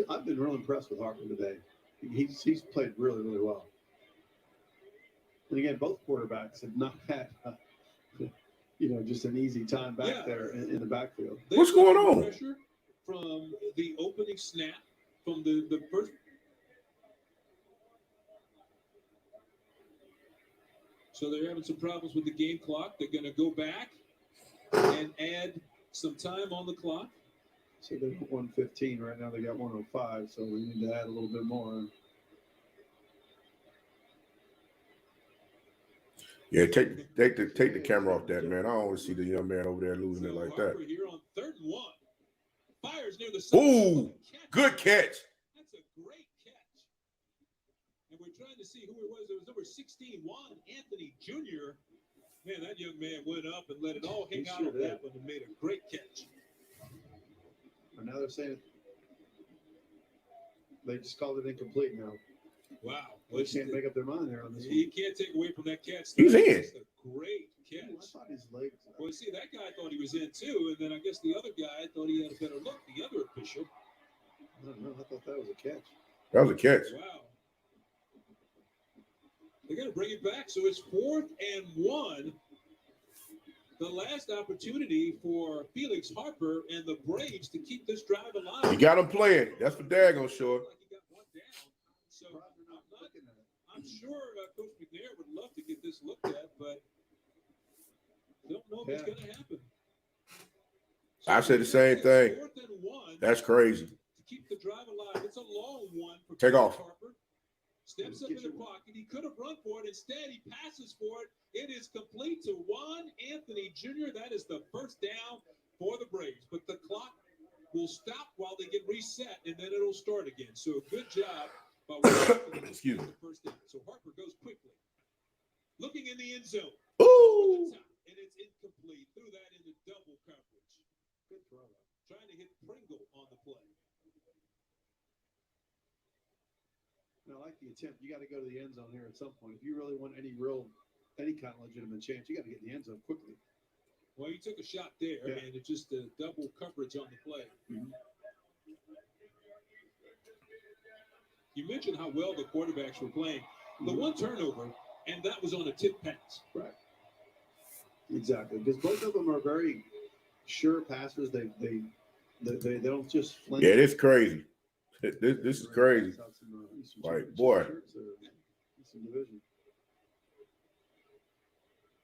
I've been real impressed with Harper today. He's played really, really well. And again, both quarterbacks have not had, just an easy time back there in the backfield. What's going on? Pressure from the opening snap, from the first. So they're having some problems with the game clock. They're going to go back and add some time on the clock. So they're at 115 right now. They got 105, so we need to add a little bit more. Yeah, take the camera off that, man. I don't want to see the young man over there losing it like that. Here on 3rd and 1. Fires near the Ooh, good catch. That's a great catch. And we're trying to see who it was. It was number 16, Juan Anthony Jr. Man, that young man went up and let it all hang out of that one and made a great catch. And now they're saying they just called it incomplete now. Wow. They can't make up their mind there on this one. You can't take away from that catch. He's in. That's a great catch. Ooh, I thought his legs. Well, see, that guy thought he was in too, and then I guess the other guy thought he had a better look, the other official. I don't know. I thought that was a catch. That was a catch. Wow. They're going to bring it back. So it's 4th and 1. The last opportunity for Felix Harper and the Braves to keep this drive alive. You got him playing. That's for daggone sure. Like he got one down. So I'm sure Coach McNair would love to get this looked at, but don't know if it's going to happen. So I said the same thing. 4th and 1 That's crazy. to keep the drive alive. It's a long one for Take off. Harper. Steps up in the pocket. He could have run for it. Instead, he passes for it. It is complete to Juan Anthony Jr. That is the first down for the Braves. But the clock will stop while they get reset, and then it'll start again. So good job by Excuse me. the first down. So Harper goes quickly. Looking in the end zone. Ooh. And it's incomplete. Threw that into double coverage. Good throw. Trying to hit Pringle on the play. I like the attempt. You got to go to the end zone here at some point. If you really want any kind of legitimate chance, you got to get in the end zone quickly. Well, you took a shot there, and it's just a double coverage on the play. Mm-hmm. You mentioned how well the quarterbacks were playing. The one turnover, and that was on a tip pass. Right. Exactly, because both of them are very sure passers. They don't just flinch. Yeah, it's crazy. This is crazy. Like, boy.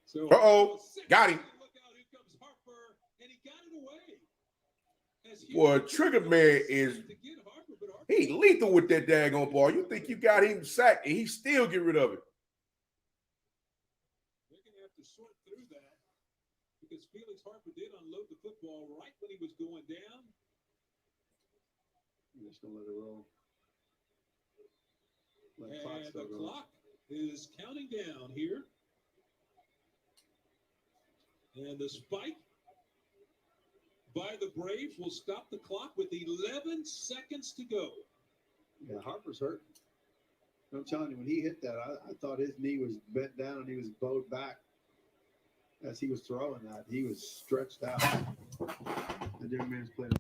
So, got him. Look out, here comes Harper, and he got it away. Boy, Trigger Man is he lethal with that daggone ball. You think you got him sacked, and he still get rid of it. They're going to have to sort through that because Felix Harper did unload the football right when he was going down. You're just going to let it roll. And the clock is counting down here. And the spike by the Braves will stop the clock with 11 seconds to go. Yeah, Harper's hurt. I'm telling you, when he hit that, I thought his knee was bent down and he was bowed back as he was throwing that. He was stretched out. The young man's playing.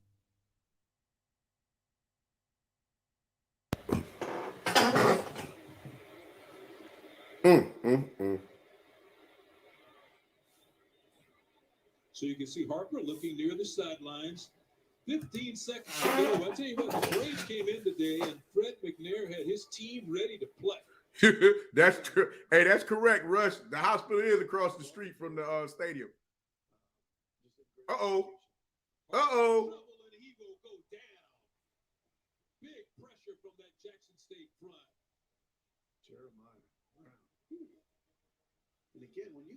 So you can see Harper looking near the sidelines. 15 seconds to go. I tell you what, the Braves came in today, and Fred McNair had his team ready to play. That's correct, Rush. The hospital is across the street from the stadium. Uh-oh. Uh-oh. And he will go down. Big pressure from that Jackson State front. Jeremiah Brown. And again, when you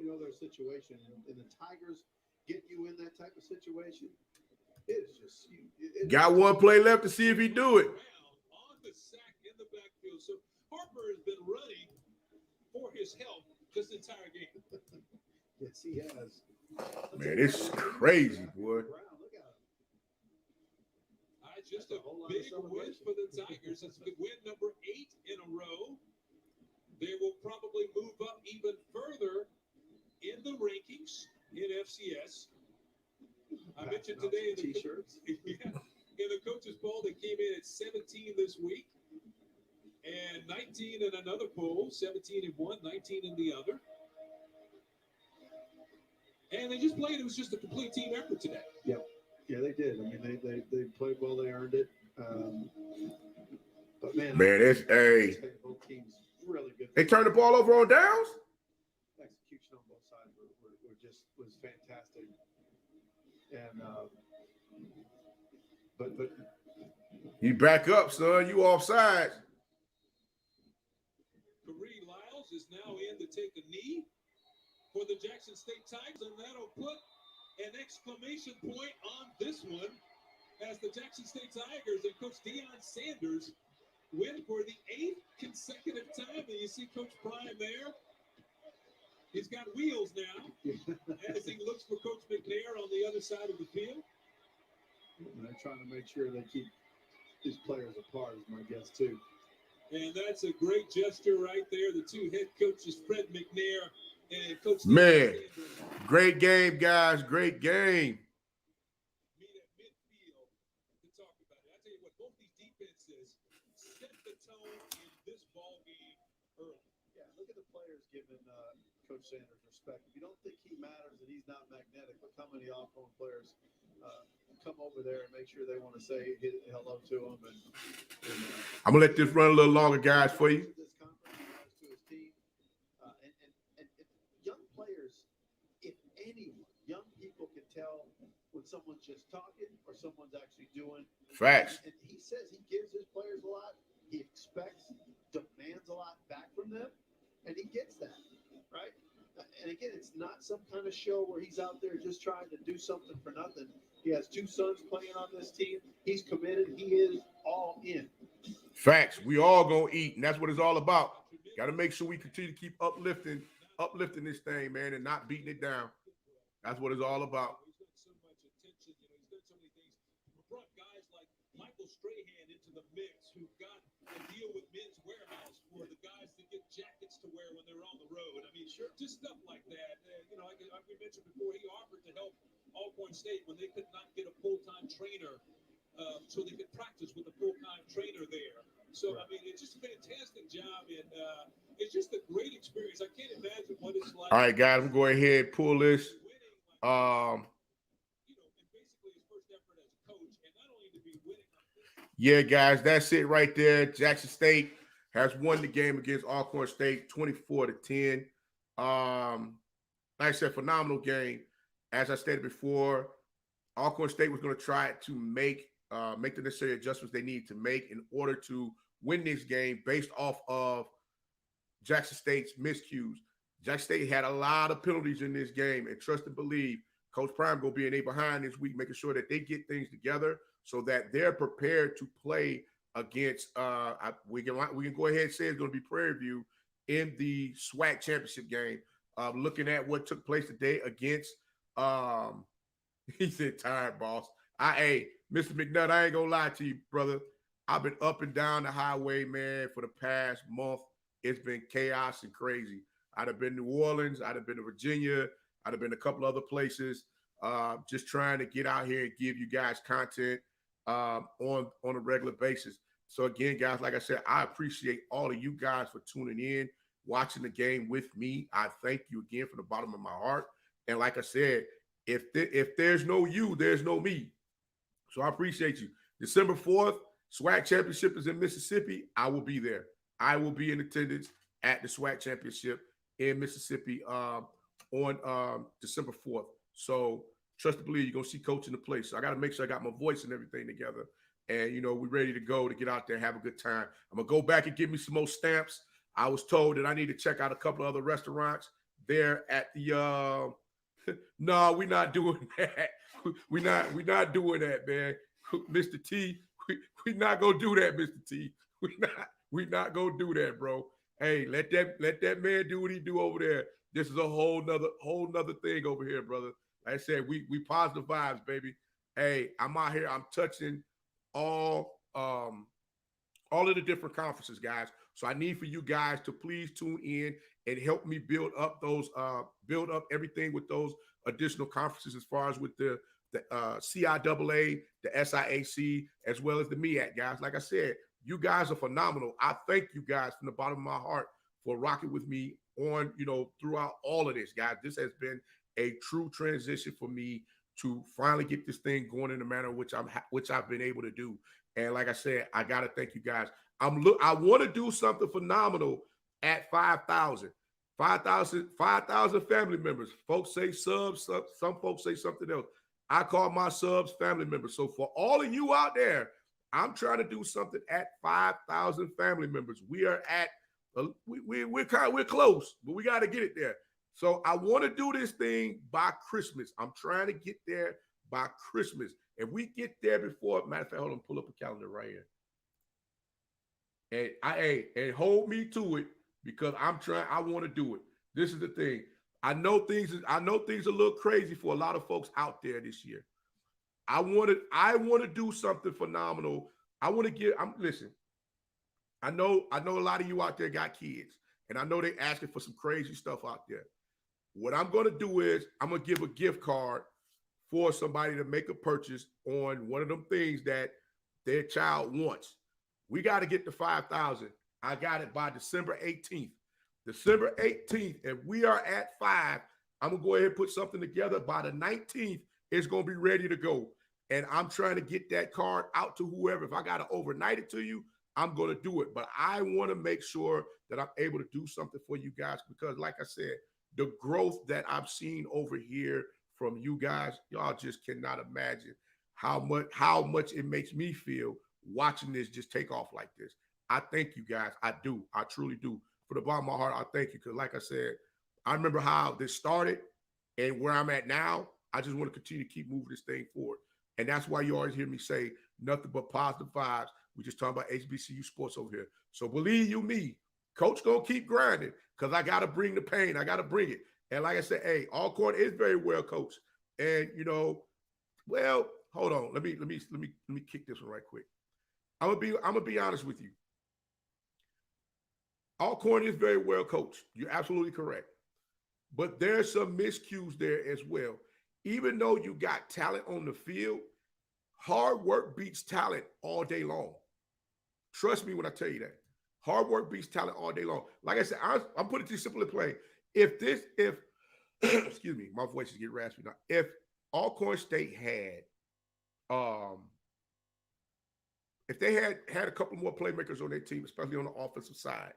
know their situation, and the Tigers get you in that type of situation, it's just got one play left to see if he do it. On the sack in the backfield. So Harper has been running for his health this entire game. Yes, he has. Man, it's crazy, boy. Just a big win for the Tigers. It's win number 8 in a row. They will probably move up even further in the rankings in FCS. I mentioned today in the T-shirts. In the coaches poll, they came in at 17 this week, and 19 in another poll, 17 in one, 19 in the other. And they just played. It was just a complete team effort today. Yeah, they did. I mean, they played well. They earned it. But man, it's both teams really good. They turned the ball over on downs. Execution on both sides was fantastic. And but you back up, son. You offside. Kareem Lyles is now in to take a knee for the Jackson State Tigers, and that'll put an exclamation point on this one as the Jackson State Tigers and Coach Deion Sanders win for the 8th consecutive time. And you see Coach Prime there. He's got wheels now as he looks for Coach McNair on the other side of the field. And they're trying to make sure they keep these players apart, is my guess, too. And that's a great gesture right there. The two head coaches, Fred McNair and Coach Man, Sanders, great game, guys. Great game. meet at midfield to talk about it. I tell you what, both these defenses set the tone in this ball game early. Yeah, look at the players giving Coach Sanders respect. If you don't think he matters and he's not magnetic, look how many Alcorn players come over there and make sure they want to say hello to him. And I'm gonna let this run a little longer, guys, for you. This conference to his team, and young players, if anyone, young people can tell when someone's just talking or someone's actually doing. Facts. And he says he gives his players a lot. He expects, demands a lot back from them, and he gets that, right? And again, it's not some kind of show where he's out there just trying to do something for nothing. He has two sons playing on this team. He's committed. He is all in. Facts. We all gonna eat, and that's what it's all about. Got to make sure we continue to keep uplifting this thing, man, and not beating it down. That's what it's all about. He's got so much attention. He's done so many things. We brought guys like Michael Strahan into the mix, who got a deal with Men's Warehouse for the guys to get jackets to wear when they're on the road. I mean, sure, just stuff like that. Like we mentioned before, he offered to help Alcorn State when they could not get a full-time trainer, so they could practice with a full-time trainer there. So, I mean, it's just a fantastic job, and it's just a great experience. I can't imagine what it's like. All right, guys, I'm going to go ahead and pull this. And basically his first effort as a coach, and not only to be winning. Yeah, guys, that's it right there. Jackson State has won the game against Alcorn State 24-10. Like I said, phenomenal game. As I stated before, Alcorn State was going to try to make the necessary adjustments they need to make in order to win this game based off of Jackson State's miscues. Jackson State had a lot of penalties in this game, and trust and believe, Coach Prime going to be in a behind this week, making sure that they get things together so that they're prepared to play against. We can go ahead and say it's going to be Prairie View in the SWAC championship game. Looking at what took place today against. He said, "Tired, boss." Mr. McNutt, I ain't gonna lie to you, brother. I've been up and down the highway, man, for the past month. It's been chaos and crazy. I'd have been to New Orleans. I'd have been to Virginia. I'd have been to a couple other places. Just trying to get out here and give you guys content on a regular basis. So again, guys, like I said, I appreciate all of you guys for tuning in, watching the game with me. I thank you again from the bottom of my heart. And like I said, if there's no you, there's no me. So I appreciate you. December 4th, SWAC Championship is in Mississippi. I will be there. I will be in attendance at the SWAC Championship in Mississippi on December 4th. So trust and believe, you're going to see Coach in the place. So I got to make sure I got my voice and everything together. And, we're ready to go to get out there and have a good time. I'm going to go back and get me some more stamps. I was told that I need to check out a couple of other restaurants there at the no, we're not doing that. We're not doing that, man. Mr. T, we're not gonna do that, Mr. T. We're not gonna do that, bro. Hey, let that man do what he do over there. This is a whole nother thing over here, brother. Like I said, we positive vibes, baby. Hey, I'm out here. I'm touching all of the different conferences, guys. So I need for you guys to please tune in and help me build up everything with those additional conferences, as far as with the CIAA, the SIAC, as well as the MEAC, guys. Like I said, you guys are phenomenal. I thank you guys from the bottom of my heart for rocking with me on, throughout all of this, guys. This has been a true transition for me to finally get this thing going in the manner which I've been able to do. And like I said, I got to thank you guys. I want to do something phenomenal at 5,000 family members. Folks say subs, some folks say something else. I call my subs family members. So for all of you out there, I'm trying to do something at 5,000 family members. We are at we're close, but we got to get it there. So I want to do this thing by Christmas. I'm trying to get there by Christmas. If we get there before, matter of fact, hold on, pull up a calendar right here. And hold me to it, because I want to do it. This is the thing. I know things are a little crazy for a lot of folks out there this year. I want to do something phenomenal. Listen. I know a lot of you out there got kids, and I know they're asking for some crazy stuff out there. What I'm going to do is I'm going to give a gift card for somebody to make a purchase on one of them things that their child wants. We got to get to 5,000. I got it by December 18th. December 18th, if we are at 5, I'm going to go ahead and put something together. By the 19th, it's going to be ready to go. And I'm trying to get that card out to whoever. If I got to overnight it to you, I'm going to do it. But I want to make sure that I'm able to do something for you guys because, like I said, the growth that I've seen over here from you guys, y'all just cannot imagine how much it makes me feel watching this just take off like this. I thank you guys. I do. I truly do. For the bottom of my heart, I thank you because, like I said, I remember how this started and where I'm at now. I just want to continue to keep moving this thing forward. And that's why you always hear me say nothing but positive vibes. We just talking about HBCU sports over here. So believe you me, Coach gonna keep grinding because I gotta bring the pain. I gotta bring it. And like I said, hey, Alcorn is very well coached. And well, hold on. Let me kick this one right quick. I'm gonna be honest with you. Alcorn is very well coached. You're absolutely correct. But there's some miscues there as well. Even though you got talent on the field, hard work beats talent all day long. Trust me when I tell you that. Hard work beats talent all day long. Like I said, I'm putting it to simply plain. If excuse me, my voice is getting raspy now. If Alcorn State had, if they had a couple more playmakers on their team, especially on the offensive side,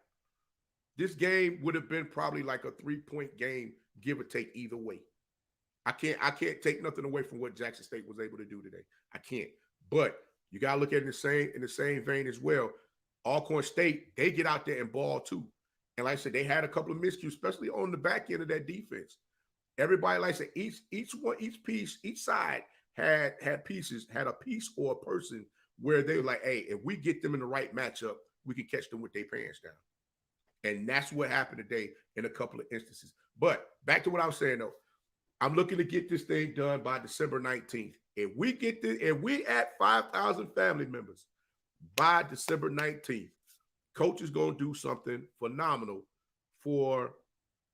this game would have been probably like a 3-point game, give or take either way. I can't take nothing away from what Jackson State was able to do today. I can't. But you gotta look at it in the same vein as well. Alcorn State, they get out there and ball too. And like I said, they had a couple of miscues, especially on the back end of that defense. Everybody, like I said, each side had pieces, had a piece or a person where they were like, hey, if we get them in the right matchup, we can catch them with their pants down. And that's what happened today in a couple of instances. But back to what I was saying though, I'm looking to get this thing done by December 19th. If we at 5,000 family members by December 19th, Coach is going to do something phenomenal for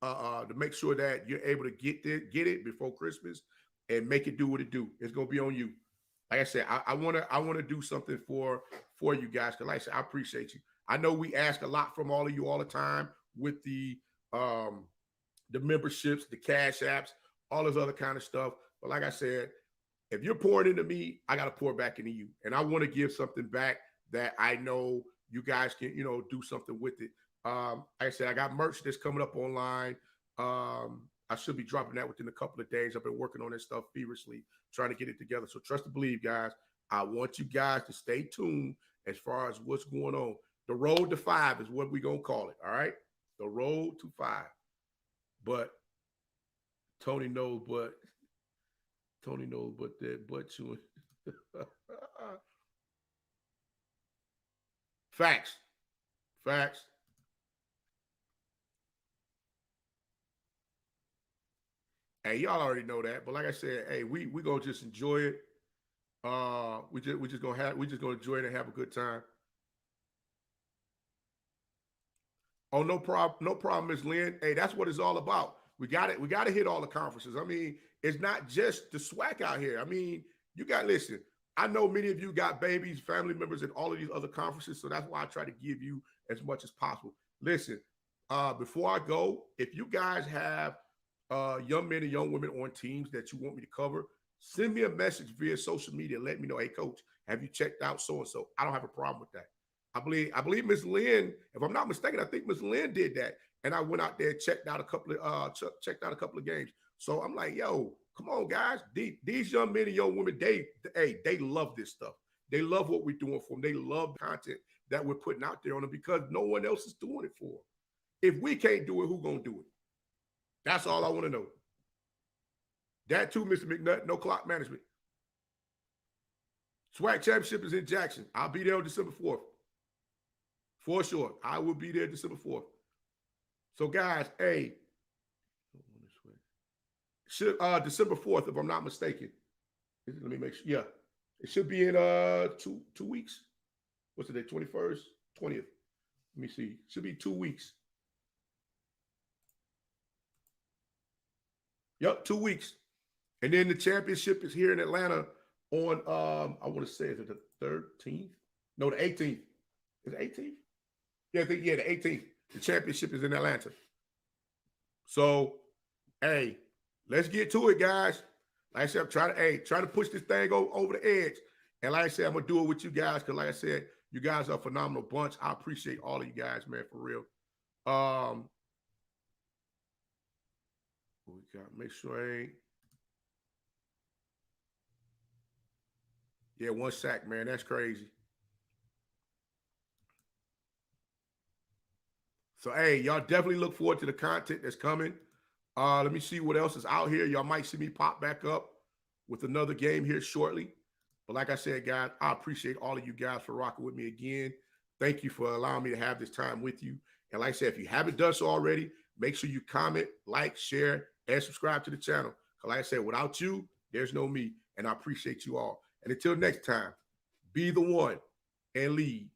to make sure that you're able to get it before Christmas and make it do what it do. It's going to be on you. Like I said, I want to do something for you guys because, like I said, I appreciate you. I know we ask a lot from all of you all the time with the memberships, the cash apps, all this other kind of stuff. But like I said, if you're pouring into me, I got to pour back into you. And I want to give something back that I know you guys can, do something with it. Like I said, I got merch that's coming up online. I should be dropping that within a couple of days. I've been working on this stuff feverishly, trying to get it together. So trust and believe, guys. I want you guys to stay tuned as far as what's going on. The road to 5 is what we're going to call it, all right? The road to 5. But Tony knows that butt chewing. Facts. Hey, y'all already know that, but like I said, hey, we gonna just enjoy it. We just gonna enjoy it and have a good time. Oh, no problem, Ms. Lynn. Hey, that's what it's all about. We got to hit all the conferences. I mean, it's not just the SWAC out here. I mean, listen, I know many of you got babies, family members in all of these other conferences, so that's why I try to give you as much as possible. Listen, before I go, if you guys have young men and young women on teams that you want me to cover, send me a message via social media. Let me know, hey, Coach, have you checked out so-and-so? I don't have a problem with that. I believe Miss Lynn, if I'm not mistaken, I think Miss Lynn did that. And I went out there and checked out a couple of games. So I'm like, yo, come on, guys. These young men and young women, they love this stuff. They love what we're doing for them. They love the content that we're putting out there on them because no one else is doing it for them. If we can't do it, who's going to do it? That's all I want to know. That too, Mr. McNutt, no clock management. SWAC Championship is in Jackson. I'll be there on December 4th. For sure. I will be there December 4th. So, guys, hey, December 4th, if I'm not mistaken. Let me make sure. Yeah. It should be in 2 weeks. What's the day? 21st? 20th. Let me see. It should be 2 weeks. Yep, 2 weeks. And then the championship is here in Atlanta on, I want to say, is it the 13th? No, the 18th. Is it 18th? Yeah, the 18th. The championship is in Atlanta. So, hey, let's get to it, guys. Like I said, I'm trying to push this thing over the edge. And like I said, I'm gonna do it with you guys because, like I said, you guys are a phenomenal bunch. I appreciate all of you guys, man, for real. We got make sure I ain't. Yeah, 1 sack, man. That's crazy. So, hey, y'all definitely look forward to the content that's coming. Let me see what else is out here. Y'all might see me pop back up with another game here shortly. But like I said, guys, I appreciate all of you guys for rocking with me again. Thank you for allowing me to have this time with you. And like I said, if you haven't done so already, make sure you comment, like, share, and subscribe to the channel. Because like I said, without you, there's no me. And I appreciate you all. And until next time, be the one and lead